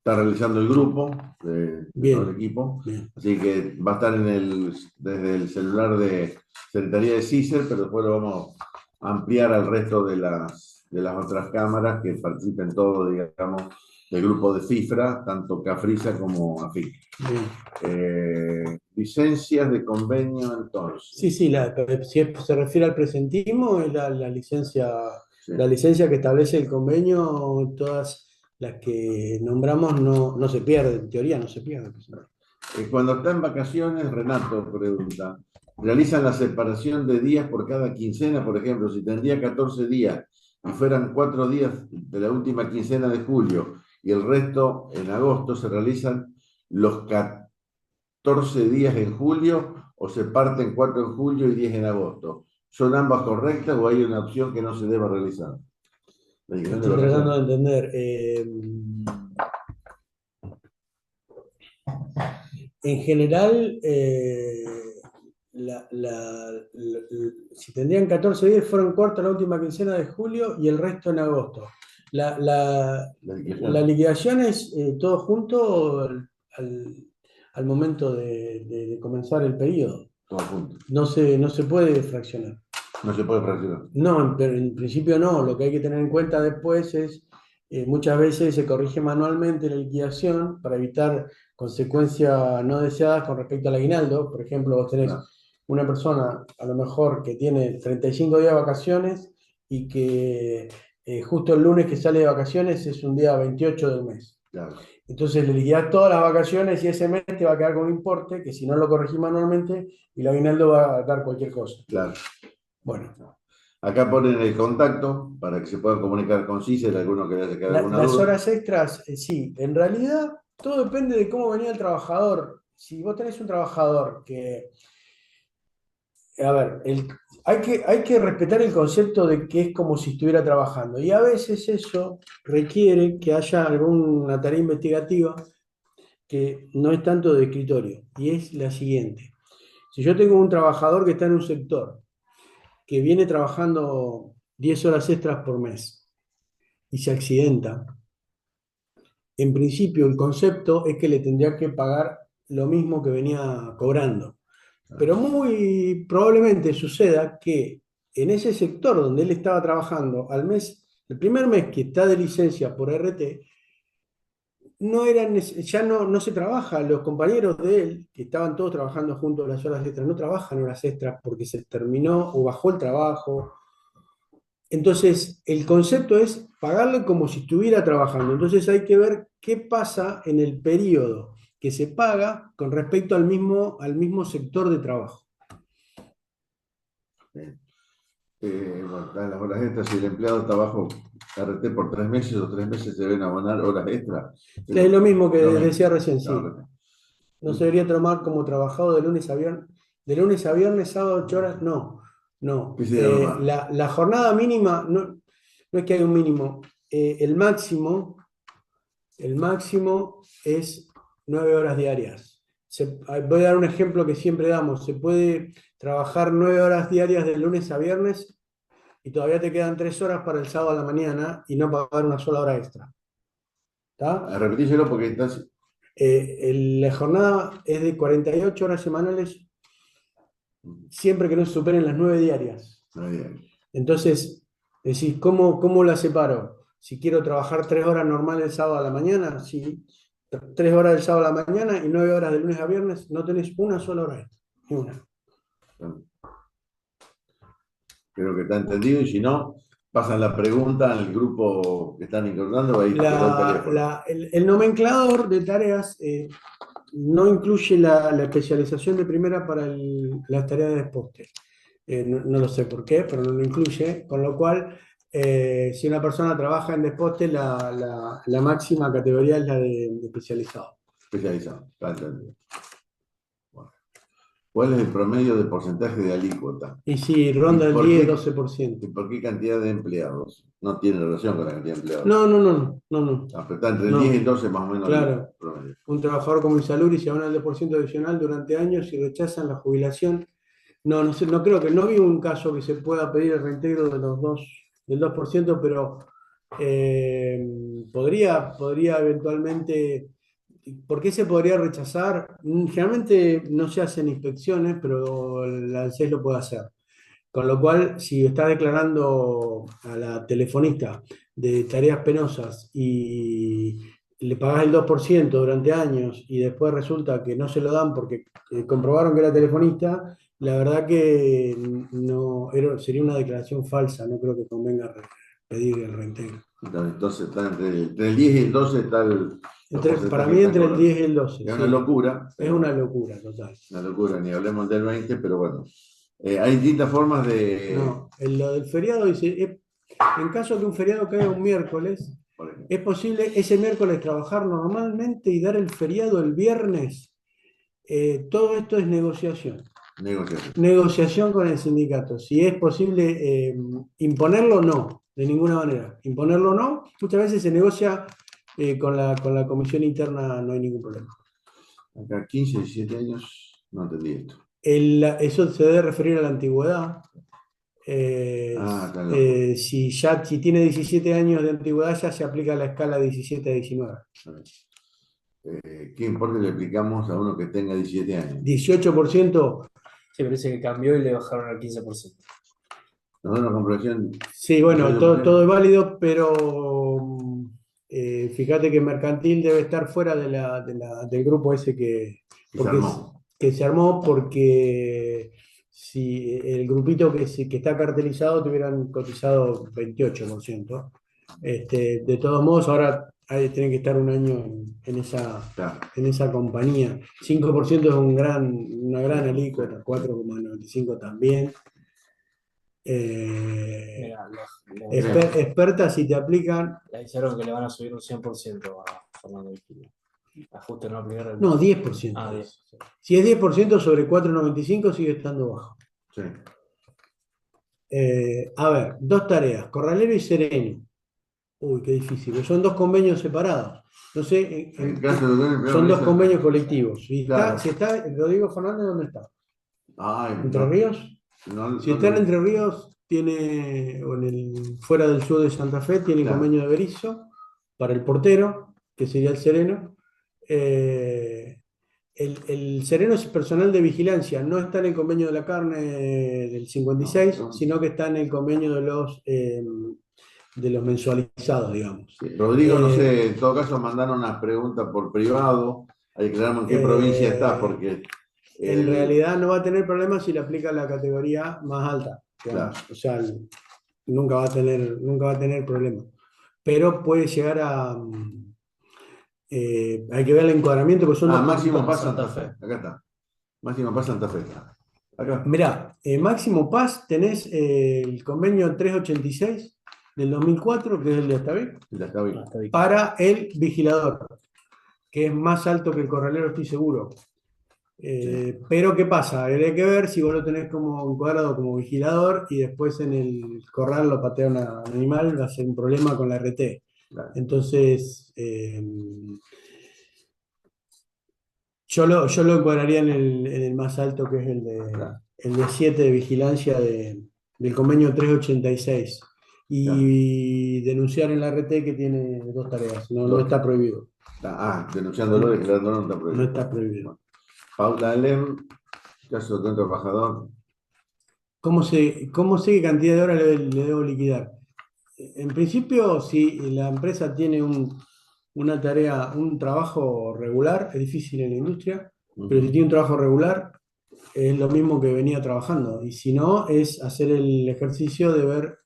realizando el grupo de todo el Bien, equipo, bien. así que va a estar desde el celular de Secretaría de CISER, pero después lo vamos a ampliar al resto de las otras cámaras que participen todos, digamos, del grupo de CIFRA, tanto CAFRISA como AFIC. Bien. Licencias de convenio, Sí, entonces. sí, si se refiere al presentismo, es la licencia, Sí. la licencia que establece el convenio, todas las que nombramos no se pierden, en teoría no se pierden. Cuando está en vacaciones, Renato pregunta, ¿realizan la separación de días por cada quincena? Por ejemplo, si tendría 14 días y fueran 4 días de la última quincena de julio y el resto en agosto, ¿se realizan los 14 días en julio o se parten 4 en julio y 10 en agosto? ¿Son ambas correctas o hay una opción que no se deba realizar? La declaración de Estoy tratando de vacaciones. entender. En general, si tendrían 14 días, fueron cortas la última quincena de julio y el resto en agosto. La, la, La la liquidación, liquidación es todo junto al- al momento de comenzar el periodo. todo junto. No se puede fraccionar. No se puede fraccionar. No, en principio no. Lo que hay que tener en cuenta después es, muchas veces se corrige manualmente la liquidación para evitar consecuencias no deseadas con respecto al aguinaldo. Por ejemplo, vos tenés Claro, una persona a lo mejor que tiene 35 días de vacaciones y que justo el lunes que sale de vacaciones es un día 28 del mes. claro, Entonces le liquidás todas las vacaciones y ese mes te va a quedar con un importe que si no lo corregís manualmente, el aguinaldo va a dar cualquier cosa. claro. Bueno. Acá ponen el contacto para que se puedan comunicar con CISER, alguno que le haya quedado alguna Las duda. horas extras, sí, en realidad todo depende de cómo venía el trabajador. Si vos tenés un trabajador que, a ver, hay que respetar el concepto de que es como si estuviera trabajando. Y a veces eso requiere que haya alguna tarea investigativa que no es tanto de escritorio. Y es la siguiente. Si yo tengo un trabajador que está en un sector que viene trabajando 10 horas extras por mes y se accidenta, en principio el concepto es que le tendría que pagar lo mismo que venía cobrando. Pero muy probablemente suceda que en ese sector donde él estaba trabajando al mes, el primer mes que está de licencia por RT, ya no se trabaja. Los compañeros de él, que estaban todos trabajando juntos las horas extras, no trabajan horas extras porque se terminó o bajó el trabajo. Entonces, el concepto es pagarle como si estuviera trabajando. Entonces hay que ver qué pasa en el periodo que se paga con respecto al mismo sector de trabajo. Bien. Bueno, están las horas extras. Si el empleado está bajo RT por 3 meses o 3 meses se deben abonar horas extras. Es lo mismo que Lo decía mismo. recién, sí. Claro. No se debería tomar como trabajado de lunes a viernes. De lunes a viernes, sábado, 8 horas, no. No. ¿Qué se llama más? La jornada mínima, no es que haya un mínimo. El máximo es 9 horas diarias. Voy a dar un ejemplo que siempre damos. Se puede trabajar 9 horas diarias de lunes a viernes y todavía te quedan 3 horas para el sábado a la mañana y no pagar una sola hora extra. ¿Está? Repetíselo porque estás. La jornada es de 48 horas semanales siempre que no se superen las 9 diarias. Entonces, decís, ¿cómo la separo? Si quiero trabajar 3 horas normales el sábado a la mañana, sí, 3 horas del sábado a la mañana y 9 horas de lunes a viernes, no tenés una sola hora extra, ni una. Creo que está entendido y si no, pasan la pregunta al grupo que están incorporando, ahí quedó el teléfono. El nomenclador de tareas no incluye la especialización de primera para las tareas de desposte. No lo sé por qué, pero no lo incluye, con lo cual, si una persona trabaja en desposte, la máxima categoría es la de especializado. Especializado, está entendido. Bueno. ¿Cuál es el promedio de porcentaje de alícuota? Y sí, ronda ¿Y el por qué? 10-12%. ¿Y por qué cantidad de empleados? No tiene relación con la cantidad de empleados. No. Ah, pero está entre el 10 y No, el 12 más o menos el claro. promedio. Un trabajador como Insaluri se abona el 10% adicional durante años y rechazan la jubilación. No sé, no creo que, no vi un caso que se pueda pedir el reintegro del 2%, pero podría eventualmente. ¿Por qué se podría rechazar? Generalmente no se hacen inspecciones, pero el ANSES lo puede hacer. Con lo cual, si está declarando a la telefonista de tareas penosas y le pagás el 2% durante años y después resulta que no se lo dan porque comprobaron que era telefonista, la verdad que no, sería una declaración falsa, no creo que convenga pedir el reintegro. Entonces está entre el 10 y el 12 está los Para porcentajes mí que están entre el cobrando. 10 y el 12, Es una sí. locura, Es pero una locura total. una locura, ni hablemos del 20, pero bueno. Hay distintas formas de, No, lo del feriado dice, en caso que un feriado caiga un miércoles, por ejemplo, es posible ese miércoles trabajar normalmente y dar el feriado el viernes. Todo esto es negociación. negociación. Negociación con el sindicato. Si es posible imponerlo, no, de ninguna manera. Imponerlo, no. Muchas veces se negocia con la comisión interna, no hay ningún problema. Acá 15, 17 años, no entendí esto. Eso se debe referir a la antigüedad. Está loco. Si tiene 17 años de antigüedad, ya se aplica la escala 17 a 19. ¿Qué importe le aplicamos a uno que tenga 17 años? 18%. Sí, parece que cambió y le bajaron al 15%. Nos da una comparación. Sí, bueno, todo 18%. es válido, pero fíjate que Mercantil debe estar fuera del grupo ese Y se armó. que se armó porque si el grupito que está cartelizado te hubieran cotizado 28%. De todos modos, ahora tienen que estar un año en Claro. esa compañía. 5% es una gran Sí, alícuota, sí. 4,95 también. Mira, Expertas si te aplican, le dijeron que le van a subir un 100% a Fernando Vigil. Ajuste no aplicar el... no, 10%. Ah, 10. Si es 10% sobre 4,95 sigue estando bajo. Sí. A ver, dos tareas, Corralero y Sereno. Uy, qué difícil, son dos convenios separados. No sé, En caso de que son dos convenios colectivos. Claro. Si está Rodrigo Fernández, ¿dónde está? Ay, ¿Entre Ríos? Si está en Entre Ríos, o fuera del sur de Santa Fe, tiene Claro. convenio de Berizo para el portero, que sería el Sereno. El Sereno es personal de vigilancia, no está en el convenio de la carne del 56, No. sino que está en el convenio de los mensualizados, digamos. Sí. Rodrigo, no sé, en todo caso mandaron una pregunta por privado, hay que aclararme en qué provincia está, porque en realidad no va a tener problemas si le aplica la categoría más alta, digamos. Claro. O sea, nunca va a tener problemas. Pero puede llegar a... hay que ver el encuadramiento, porque son dos Máximo Paz Santa Santa Fe. Fe. Acá está. Máximo Paz Santa Fe. Acá. Mirá, Máximo Paz tenés el convenio 386 del 2004, que es el de Astavic, Ya está bien. para el vigilador, que es más alto que el corralero, estoy seguro. Pero ¿qué pasa? Hay que ver si vos lo tenés como encuadrado como vigilador y después en el corral lo patea un animal, va a ser un problema con la RT. Claro. Entonces, yo lo encuadraría en el más alto, que es Claro. el de 7 de vigilancia del convenio 386. Y denunciar en la RT que tiene dos tareas, no está prohibido. Denunciándolo, declarándolo, no está prohibido. No está prohibido. Bueno. Paula Alem, caso de un trabajador. ¿Cómo sé qué cantidad de horas le debo liquidar? En principio, si la empresa tiene una tarea, un trabajo regular, es difícil en la industria, pero si tiene un trabajo regular, es lo mismo que venía trabajando. Y si no, es hacer el ejercicio de ver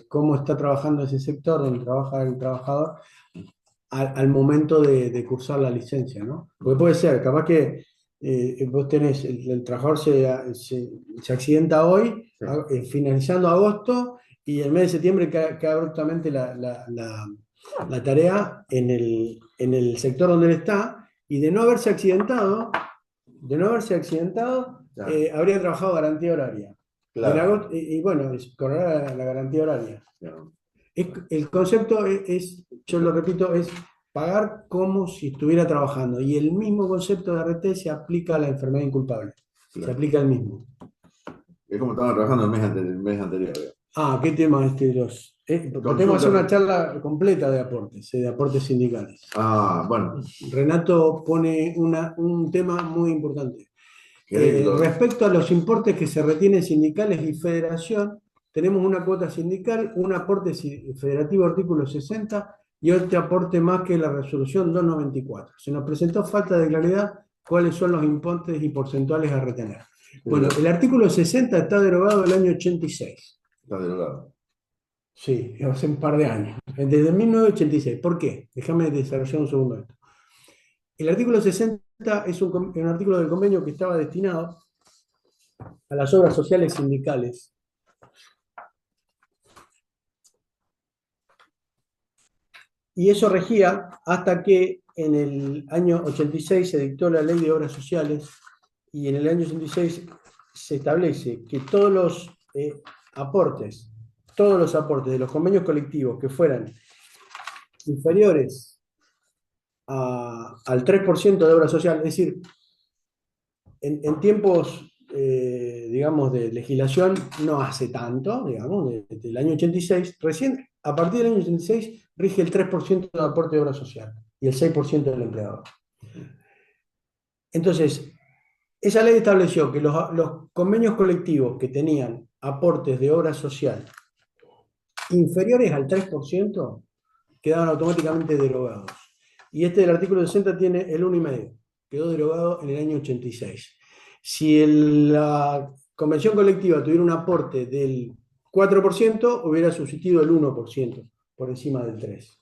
cómo está trabajando ese sector donde trabaja el trabajador al momento de cursar la licencia, ¿no? Porque puede ser, capaz que vos tenés, el trabajador se accidenta hoy, Sí, finalizando agosto, y el mes de septiembre cae abruptamente la tarea en el sector donde él está, y de no haberse accidentado, claro, habría trabajado garantía horaria. Y, claro, y bueno, cobrará la garantía horaria. claro. El concepto yo lo repito, es pagar como si estuviera trabajando. Y el mismo concepto de RT se aplica a la enfermedad inculpable. Se Claro. aplica el mismo. Es como estaba trabajando el mes anterior. Digamos. ¿Qué tema tenemos que hacer una Consulta. charla completa de aportes sindicales. Bueno, Renato pone un tema muy importante. ¿querés Respecto a los importes que se retienen sindicales y federación, tenemos una cuota sindical, un aporte federativo artículo 60 y otro aporte más que la resolución 294. Se nos presentó falta de claridad cuáles son los importes y porcentuales a retener. Bueno, el artículo 60 está derogado el año 86. Está derogado. Sí, hace un par de años, desde 1986. ¿Por qué? Déjame desarrollar un segundo esto. El artículo 60 es un artículo del convenio que estaba destinado a las obras sociales sindicales. Y eso regía hasta que en el año 86 se dictó la Ley de Obras Sociales y en el año 86 se establece que aportes, todos los aportes de los convenios colectivos que fueran inferiores al 3% de obra social, es decir, en tiempos, digamos, de legislación, no hace tanto, digamos, desde el año 86, recién a partir del año 86 rige el 3% de aporte de obra social y el 6% del empleador. Entonces, esa ley estableció que los convenios colectivos que tenían aportes de obra social inferiores al 3% quedaban automáticamente derogados. Y este del artículo 60 tiene el 1,5%, quedó derogado en el año 86. Si la convención colectiva tuviera un aporte del 4%, hubiera subsistido el 1% por encima del 3%.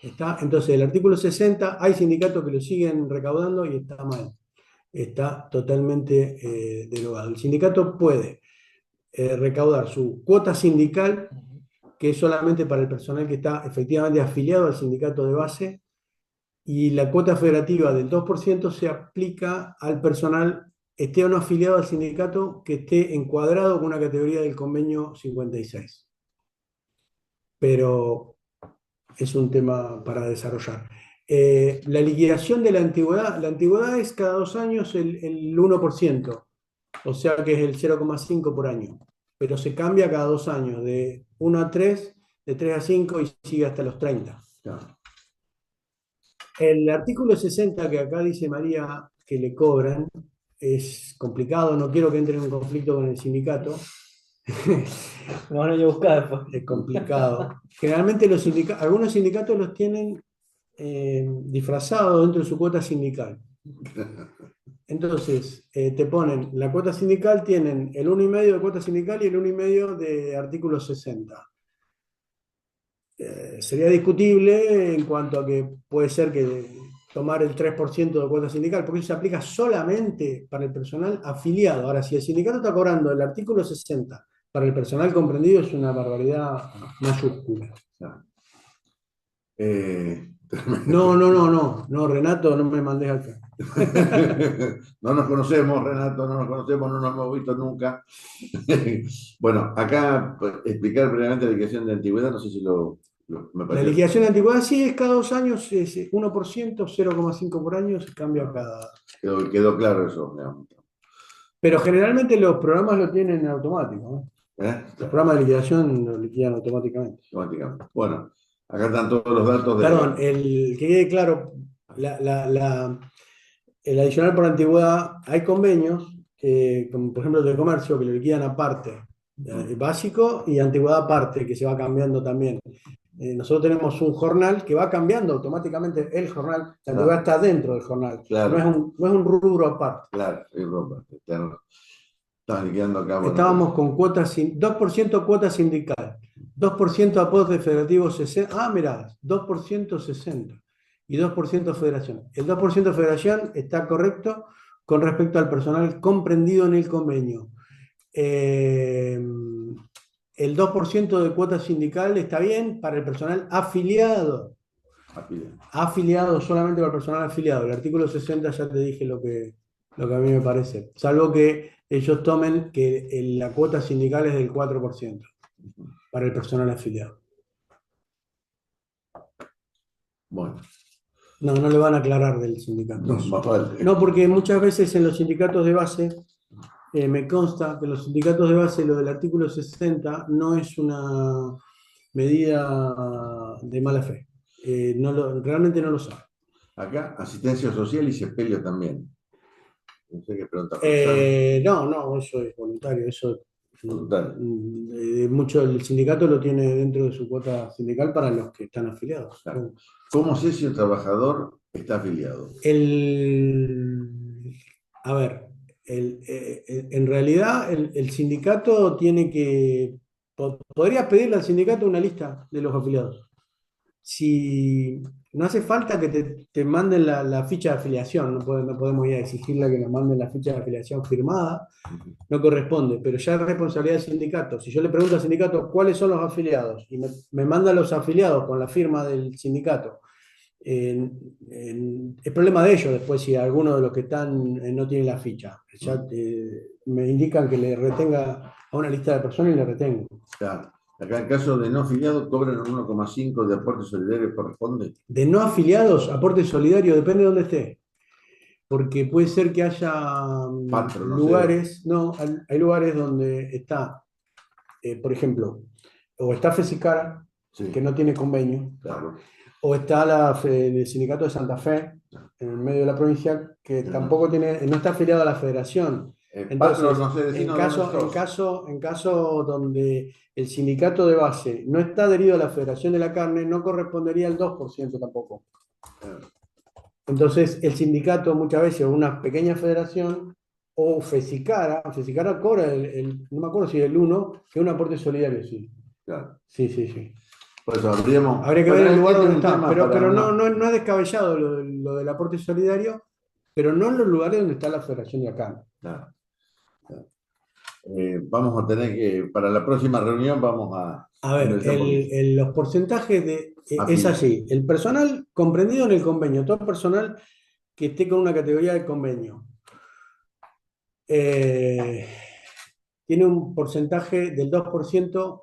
¿Está? Entonces, el artículo 60, hay sindicatos que lo siguen recaudando y está mal. Está totalmente derogado. El sindicato puede recaudar su cuota sindical, que es solamente para el personal que está efectivamente afiliado al sindicato de base, y la cuota federativa del 2% se aplica al personal esté o no afiliado al sindicato que esté encuadrado con una categoría del convenio 56. Pero es un tema para desarrollar. La liquidación de la antigüedad es cada 2 años el 1%, o sea que es el 0,5 por año, pero se cambia cada 2 años, de 1 a 3, de 3 a 5 y sigue hasta los 30. Claro. El artículo 60 que acá dice María que le cobran es complicado, no quiero que entre en un conflicto con el sindicato. Me van a ir a buscar después. Es complicado. Generalmente algunos sindicatos los tienen disfrazados dentro de su cuota sindical. Entonces, te ponen la cuota sindical, tienen el 1,5% de cuota sindical y el 1,5% de artículo 60. Sería discutible en cuanto a que puede ser que tomar el 3% de cuota sindical, porque eso se aplica solamente para el personal afiliado. Ahora, si el sindicato está cobrando el artículo 60 para el personal comprendido, es una barbaridad mayúscula. No, Renato, no me mandes acá. No nos conocemos, Renato, no nos conocemos, no nos hemos visto nunca. Bueno, acá explicar previamente la liquidación de antigüedad, no sé si me La pareció. liquidación de antigüedad sí es cada 2 años, es 1%, 0,5 por año, se cambia cada. Quedó claro eso, digamos. Pero generalmente los programas lo tienen en automático, ¿no? Los programas de liquidación lo liquidan automáticamente. Automáticamente. Bueno, acá están todos los datos de. Perdón, que quede claro, el adicional por antigüedad, hay convenios, como por ejemplo el de comercio, que lo liquidan aparte, básico y antigüedad aparte, que se va cambiando también. Nosotros tenemos un jornal que va cambiando automáticamente el jornal, la Claro. antigüedad está dentro del jornal, Claro. no es un rubro aparte. Claro, es ropa. Estás liquidando acá. Bueno, Estábamos con 2% cuota sindical, 2% aporte federativo 60, mirá, 2% 60 y 2% federación. El 2% federación está correcto con respecto al personal comprendido en el convenio. El 2% de cuota sindical está bien para el personal afiliado. Afiliado solamente para el personal afiliado. El artículo 60 ya te dije lo que a mí me parece. Salvo que ellos tomen que la cuota sindical es del 4% para el personal afiliado. Bueno, No, no le van a aclarar del sindicato. no, más vale. No, porque muchas veces en los sindicatos de base, me consta que los sindicatos de base, lo del artículo 60, no es una medida de mala fe. Realmente no lo sabe. Acá, asistencia social y sepelio también. No sé qué pregunta. No, eso es voluntario. Eso Voluntario. mucho el sindicato lo tiene dentro de su cuota sindical para los que están afiliados. Claro. ¿Cómo sé si un trabajador está afiliado? A ver, en realidad el sindicato tiene que. Podrías pedirle al sindicato una lista de los afiliados. Si no hace falta que te manden la ficha de afiliación, no podemos ir a exigirle que nos manden la ficha de afiliación firmada, no corresponde, pero ya es responsabilidad del sindicato. Si yo le pregunto al sindicato cuáles son los afiliados y me manda los afiliados con la firma del sindicato, es problema de ellos después si alguno de los que están no tiene la ficha. Ya me indican que le retenga a una lista de personas y le retengo. Claro. Acá en caso de no afiliado cobran un 1,5 de aporte solidario, ¿corresponde? De no afiliados, aporte solidario, depende de dónde esté. Porque puede ser que haya lugares, hay lugares donde está, por ejemplo, o está FESICARA, Sí. que no tiene convenio, Claro. o está el sindicato de Santa Fe, en el medio de la provincia, que tampoco no está afiliado a la federación. Entonces, no sé decir en caso donde el sindicato de base no está adherido a la Federación de la Carne, no correspondería al 2% tampoco. Entonces, el sindicato muchas veces, o una pequeña federación, o FESICARA cobra no me acuerdo si el 1, que es un aporte solidario, sí. Claro. Sí. Por eso habría que ver el lugar donde está. Pero no. No es descabellado lo del aporte solidario, pero no en los lugares donde está la Federación de acá. Claro. Vamos a tener que, para la próxima reunión, vamos a. A ver, los porcentajes es así. El personal comprendido en el convenio, todo personal que esté con una categoría de convenio, tiene un porcentaje del 2%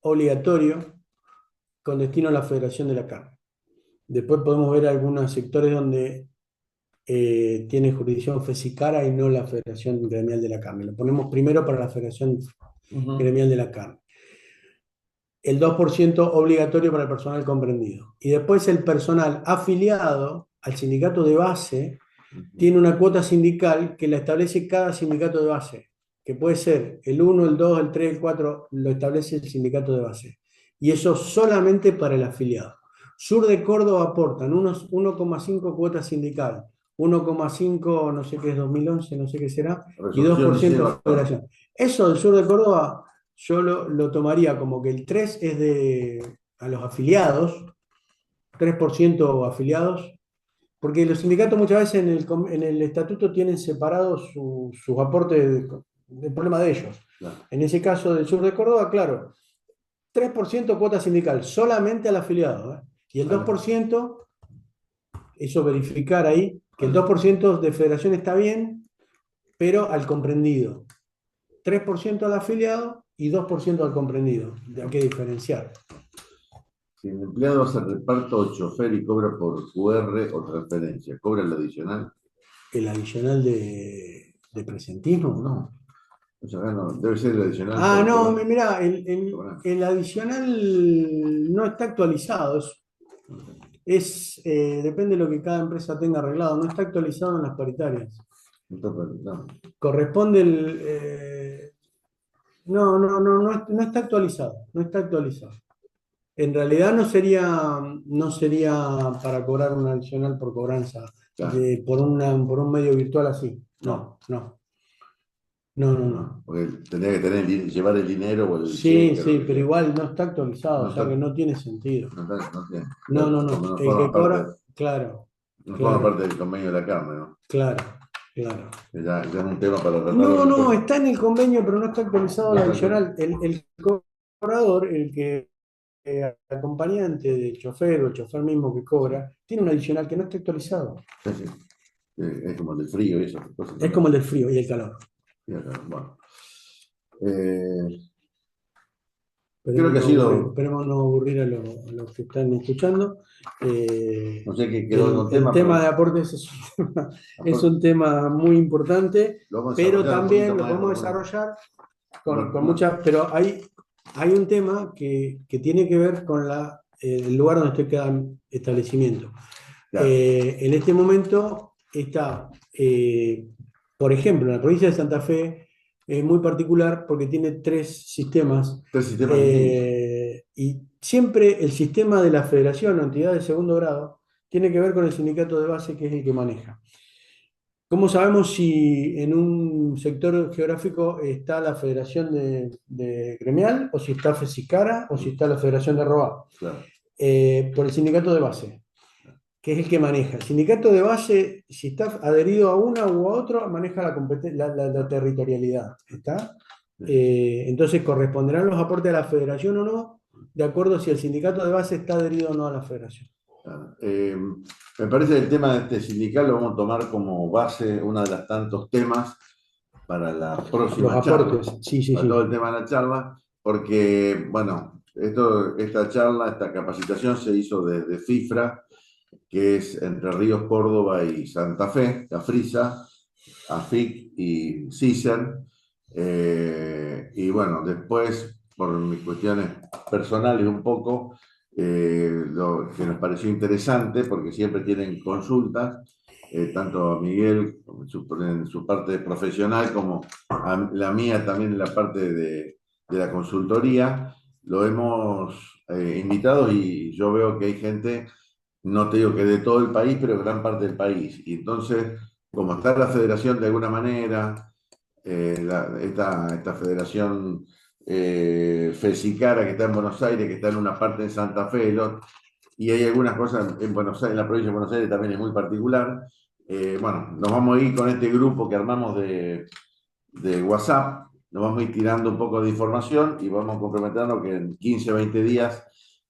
obligatorio con destino a la Federación de la Carne. Después podemos ver algunos sectores donde tiene jurisdicción FESICARA y no la Federación Gremial de la Carne. Lo ponemos primero para la Federación Gremial de la Carne. El 2% obligatorio para el personal comprendido. Y después el personal afiliado al sindicato de base tiene una cuota sindical que la establece cada sindicato de base, que puede ser el 1, el 2, el 3, el 4, lo establece el sindicato de base. Y eso solamente para el afiliado. Sur de Córdoba aportan unos 1,5 cuota sindical, 1,5 no sé qué es 2011, no sé qué será, y 2% federación. Eso del Sur de Córdoba yo lo tomaría como que el 3 es a los afiliados, 3% afiliados, porque los sindicatos muchas veces en el estatuto tienen separados sus aportes del problema de ellos. Claro. En ese caso del Sur de Córdoba, claro, 3% cuota sindical, solamente al afiliado. Y el 2%, eso verificar ahí, que el 2% de federación está bien, pero al comprendido. 3% al afiliado y 2% al comprendido. Hay que diferenciar. Si el empleado hace reparto o chofer y cobra por QR o transferencia, ¿cobra el adicional? ¿El adicional de presentismo? No. O sea, no, debe ser el adicional. No, mirá, el adicional no está actualizado. Depende de lo que cada empresa tenga arreglado. No está actualizado en las paritarias. No. Corresponde no está actualizado. No está actualizado. En realidad no sería para cobrar un adicional por cobranza Claro. por un medio virtual así. No. No. Porque tendría que llevar el dinero o el Sí, cheque o lo sí, que pero sea. igual no está actualizado, No o está, sea que no tiene sentido. no tiene, No. como no El forma que parte, cobra, claro, no forma claro, parte del convenio de la carne, ¿no? claro, claro. Ya es un tema para tratarlo No, después. está en el convenio, pero no está actualizado No el está adicional. El cobrador, el que acompañante del chofer o el chofer mismo que cobra, tiene un adicional que no está actualizado. sí, sí. Es como el del frío y esas cosas Es como también. el del frío y el calor. Sí, bueno. Eh, creo Esperemos que ha sido, no aburrir a los que están escuchando. no sé qué quedó en un El tema, tema de pero aportes es aparte, un tema muy importante, lo vamos a pero desarrollar un poquito también lo más en podemos desarrollar con alguna- muchas, pero hay un tema que tiene que ver con el lugar donde esté cada establecimiento. claro, En este momento está, por ejemplo, en la provincia de Santa Fe es muy particular porque tiene tres sistemas tres sistemas distintos. y siempre el sistema de la federación o entidad de segundo grado tiene que ver con el sindicato de base que es el que maneja. ¿Cómo sabemos si en un sector geográfico está la federación de gremial o si está FESICARA o si está la federación de ROA? Claro, Por el sindicato de base, que es el que maneja. El sindicato de base, si está adherido a una u a otra, maneja la claro. territorialidad. ¿Está? Sí, sí. Entonces, ¿corresponderán los aportes a la federación o no? De acuerdo a si el sindicato de base está adherido o no a la federación. Claro. Me parece que el tema de este sindical lo vamos a tomar como base, uno de los tantos temas para la Los próxima charla, aportes, sí, sí, para todo sí. el tema de la charla, porque, bueno, esta charla, esta capacitación se hizo desde FIFRA, que es Entre Ríos, Córdoba y Santa Fe, CAFRISA, AFIC y CISER. Y bueno, después, por mis cuestiones personales un poco, lo que nos pareció interesante, porque siempre tienen consultas, tanto a Miguel en su parte profesional como a la mía también en la parte de la consultoría, lo hemos invitado y yo veo que hay gente, no te digo que de todo el país, pero gran parte del país. Y entonces, como está la federación de alguna manera, esta federación FESICARA que está en Buenos Aires, que está en una parte de Santa Fe, y hay algunas cosas en Buenos Aires, en la provincia de Buenos Aires también es muy particular. Bueno, nos vamos a ir con este grupo que armamos de WhatsApp, nos vamos a ir tirando un poco de información y vamos a comprometernos que en 15 20 días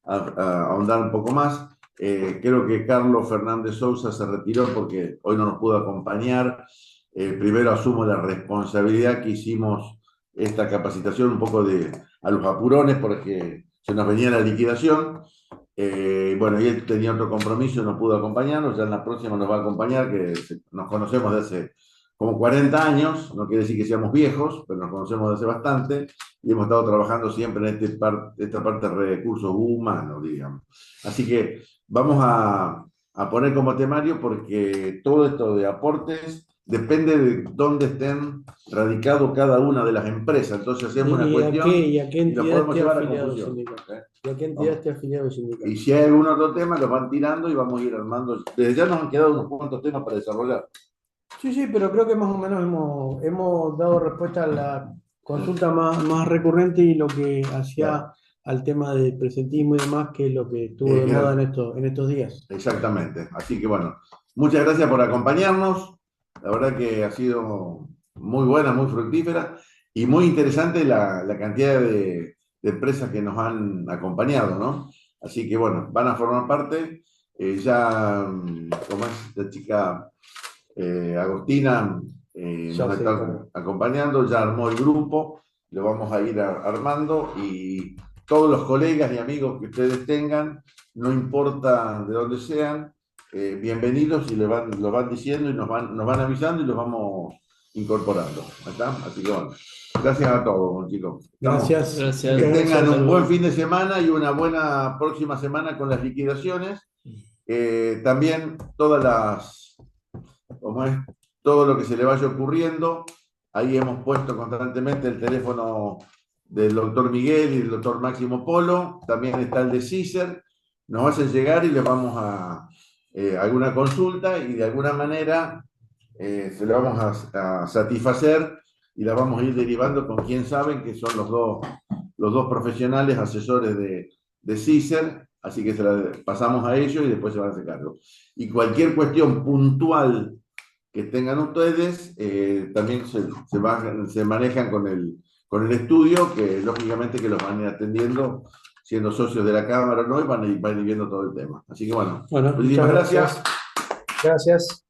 a ahondar un poco más. Creo que Carlos Fernández Sousa se retiró porque hoy no nos pudo acompañar. Primero asumo la responsabilidad que hicimos esta capacitación un poco a los apurones porque se nos venía la liquidación. Bueno, y él tenía otro compromiso y no pudo acompañarnos, ya en la próxima nos va a acompañar, que nos conocemos desde hace como 40 años, no quiere decir que seamos viejos, pero nos conocemos desde hace bastante y hemos estado trabajando siempre en esta parte de recursos humanos, digamos. Así que vamos a poner como temario porque todo esto de aportes depende de dónde estén radicados cada una de las empresas. Entonces hacemos una cuestión Y a qué y lo entidad podemos esté llevar a afiliado el confusión. sindicato? ¿Eh? ¿Y a qué entidad Vamos. esté afiliado el Y sindicato? si hay algún otro tema, los van tirando y vamos a ir armando. Desde ya nos han quedado unos cuantos temas para desarrollar. Sí, sí, pero creo que más o menos hemos dado respuesta a la consulta más recurrente y lo que Claro. hacía al tema del presentismo y demás, que es lo que estuvo de moda Era- en estos días. exactamente. Así que bueno, muchas gracias por acompañarnos. La verdad que ha sido muy buena, muy fructífera y muy interesante la cantidad de empresas que nos han acompañado, ¿no? Así que bueno, van a formar parte. Ya, como es esta chica Agostina, Ya nos se está encargó. acompañando, ya armó el grupo, lo vamos a ir armando y todos los colegas y amigos que ustedes tengan, no importa de dónde sean, bienvenidos y lo van diciendo y nos van avisando y los vamos incorporando. ¿Está? Así que bueno, gracias a todos, chicos. Estamos, Gracias, que muchas Gracias. tengan gracias. un buen Saludos. fin de semana y una buena próxima semana con las liquidaciones. También como es todo lo que se le vaya ocurriendo. Ahí hemos puesto constantemente el teléfono del doctor Miguel y del doctor Máximo Polo, también está el de CISER, nos hacen llegar y les vamos a alguna consulta y de alguna manera se la vamos a satisfacer y la vamos a ir derivando con quien saben que son los dos profesionales asesores de CISER, así que se la pasamos a ellos y después se van a hacer cargo. Y cualquier cuestión puntual que tengan ustedes, también se manejan con el estudio, que lógicamente que los van a ir atendiendo, siendo socios de la Cámara o no, y van a ir viendo todo el tema. Así que bueno, Bueno, muchísimas muchas gracias. gracias. Gracias.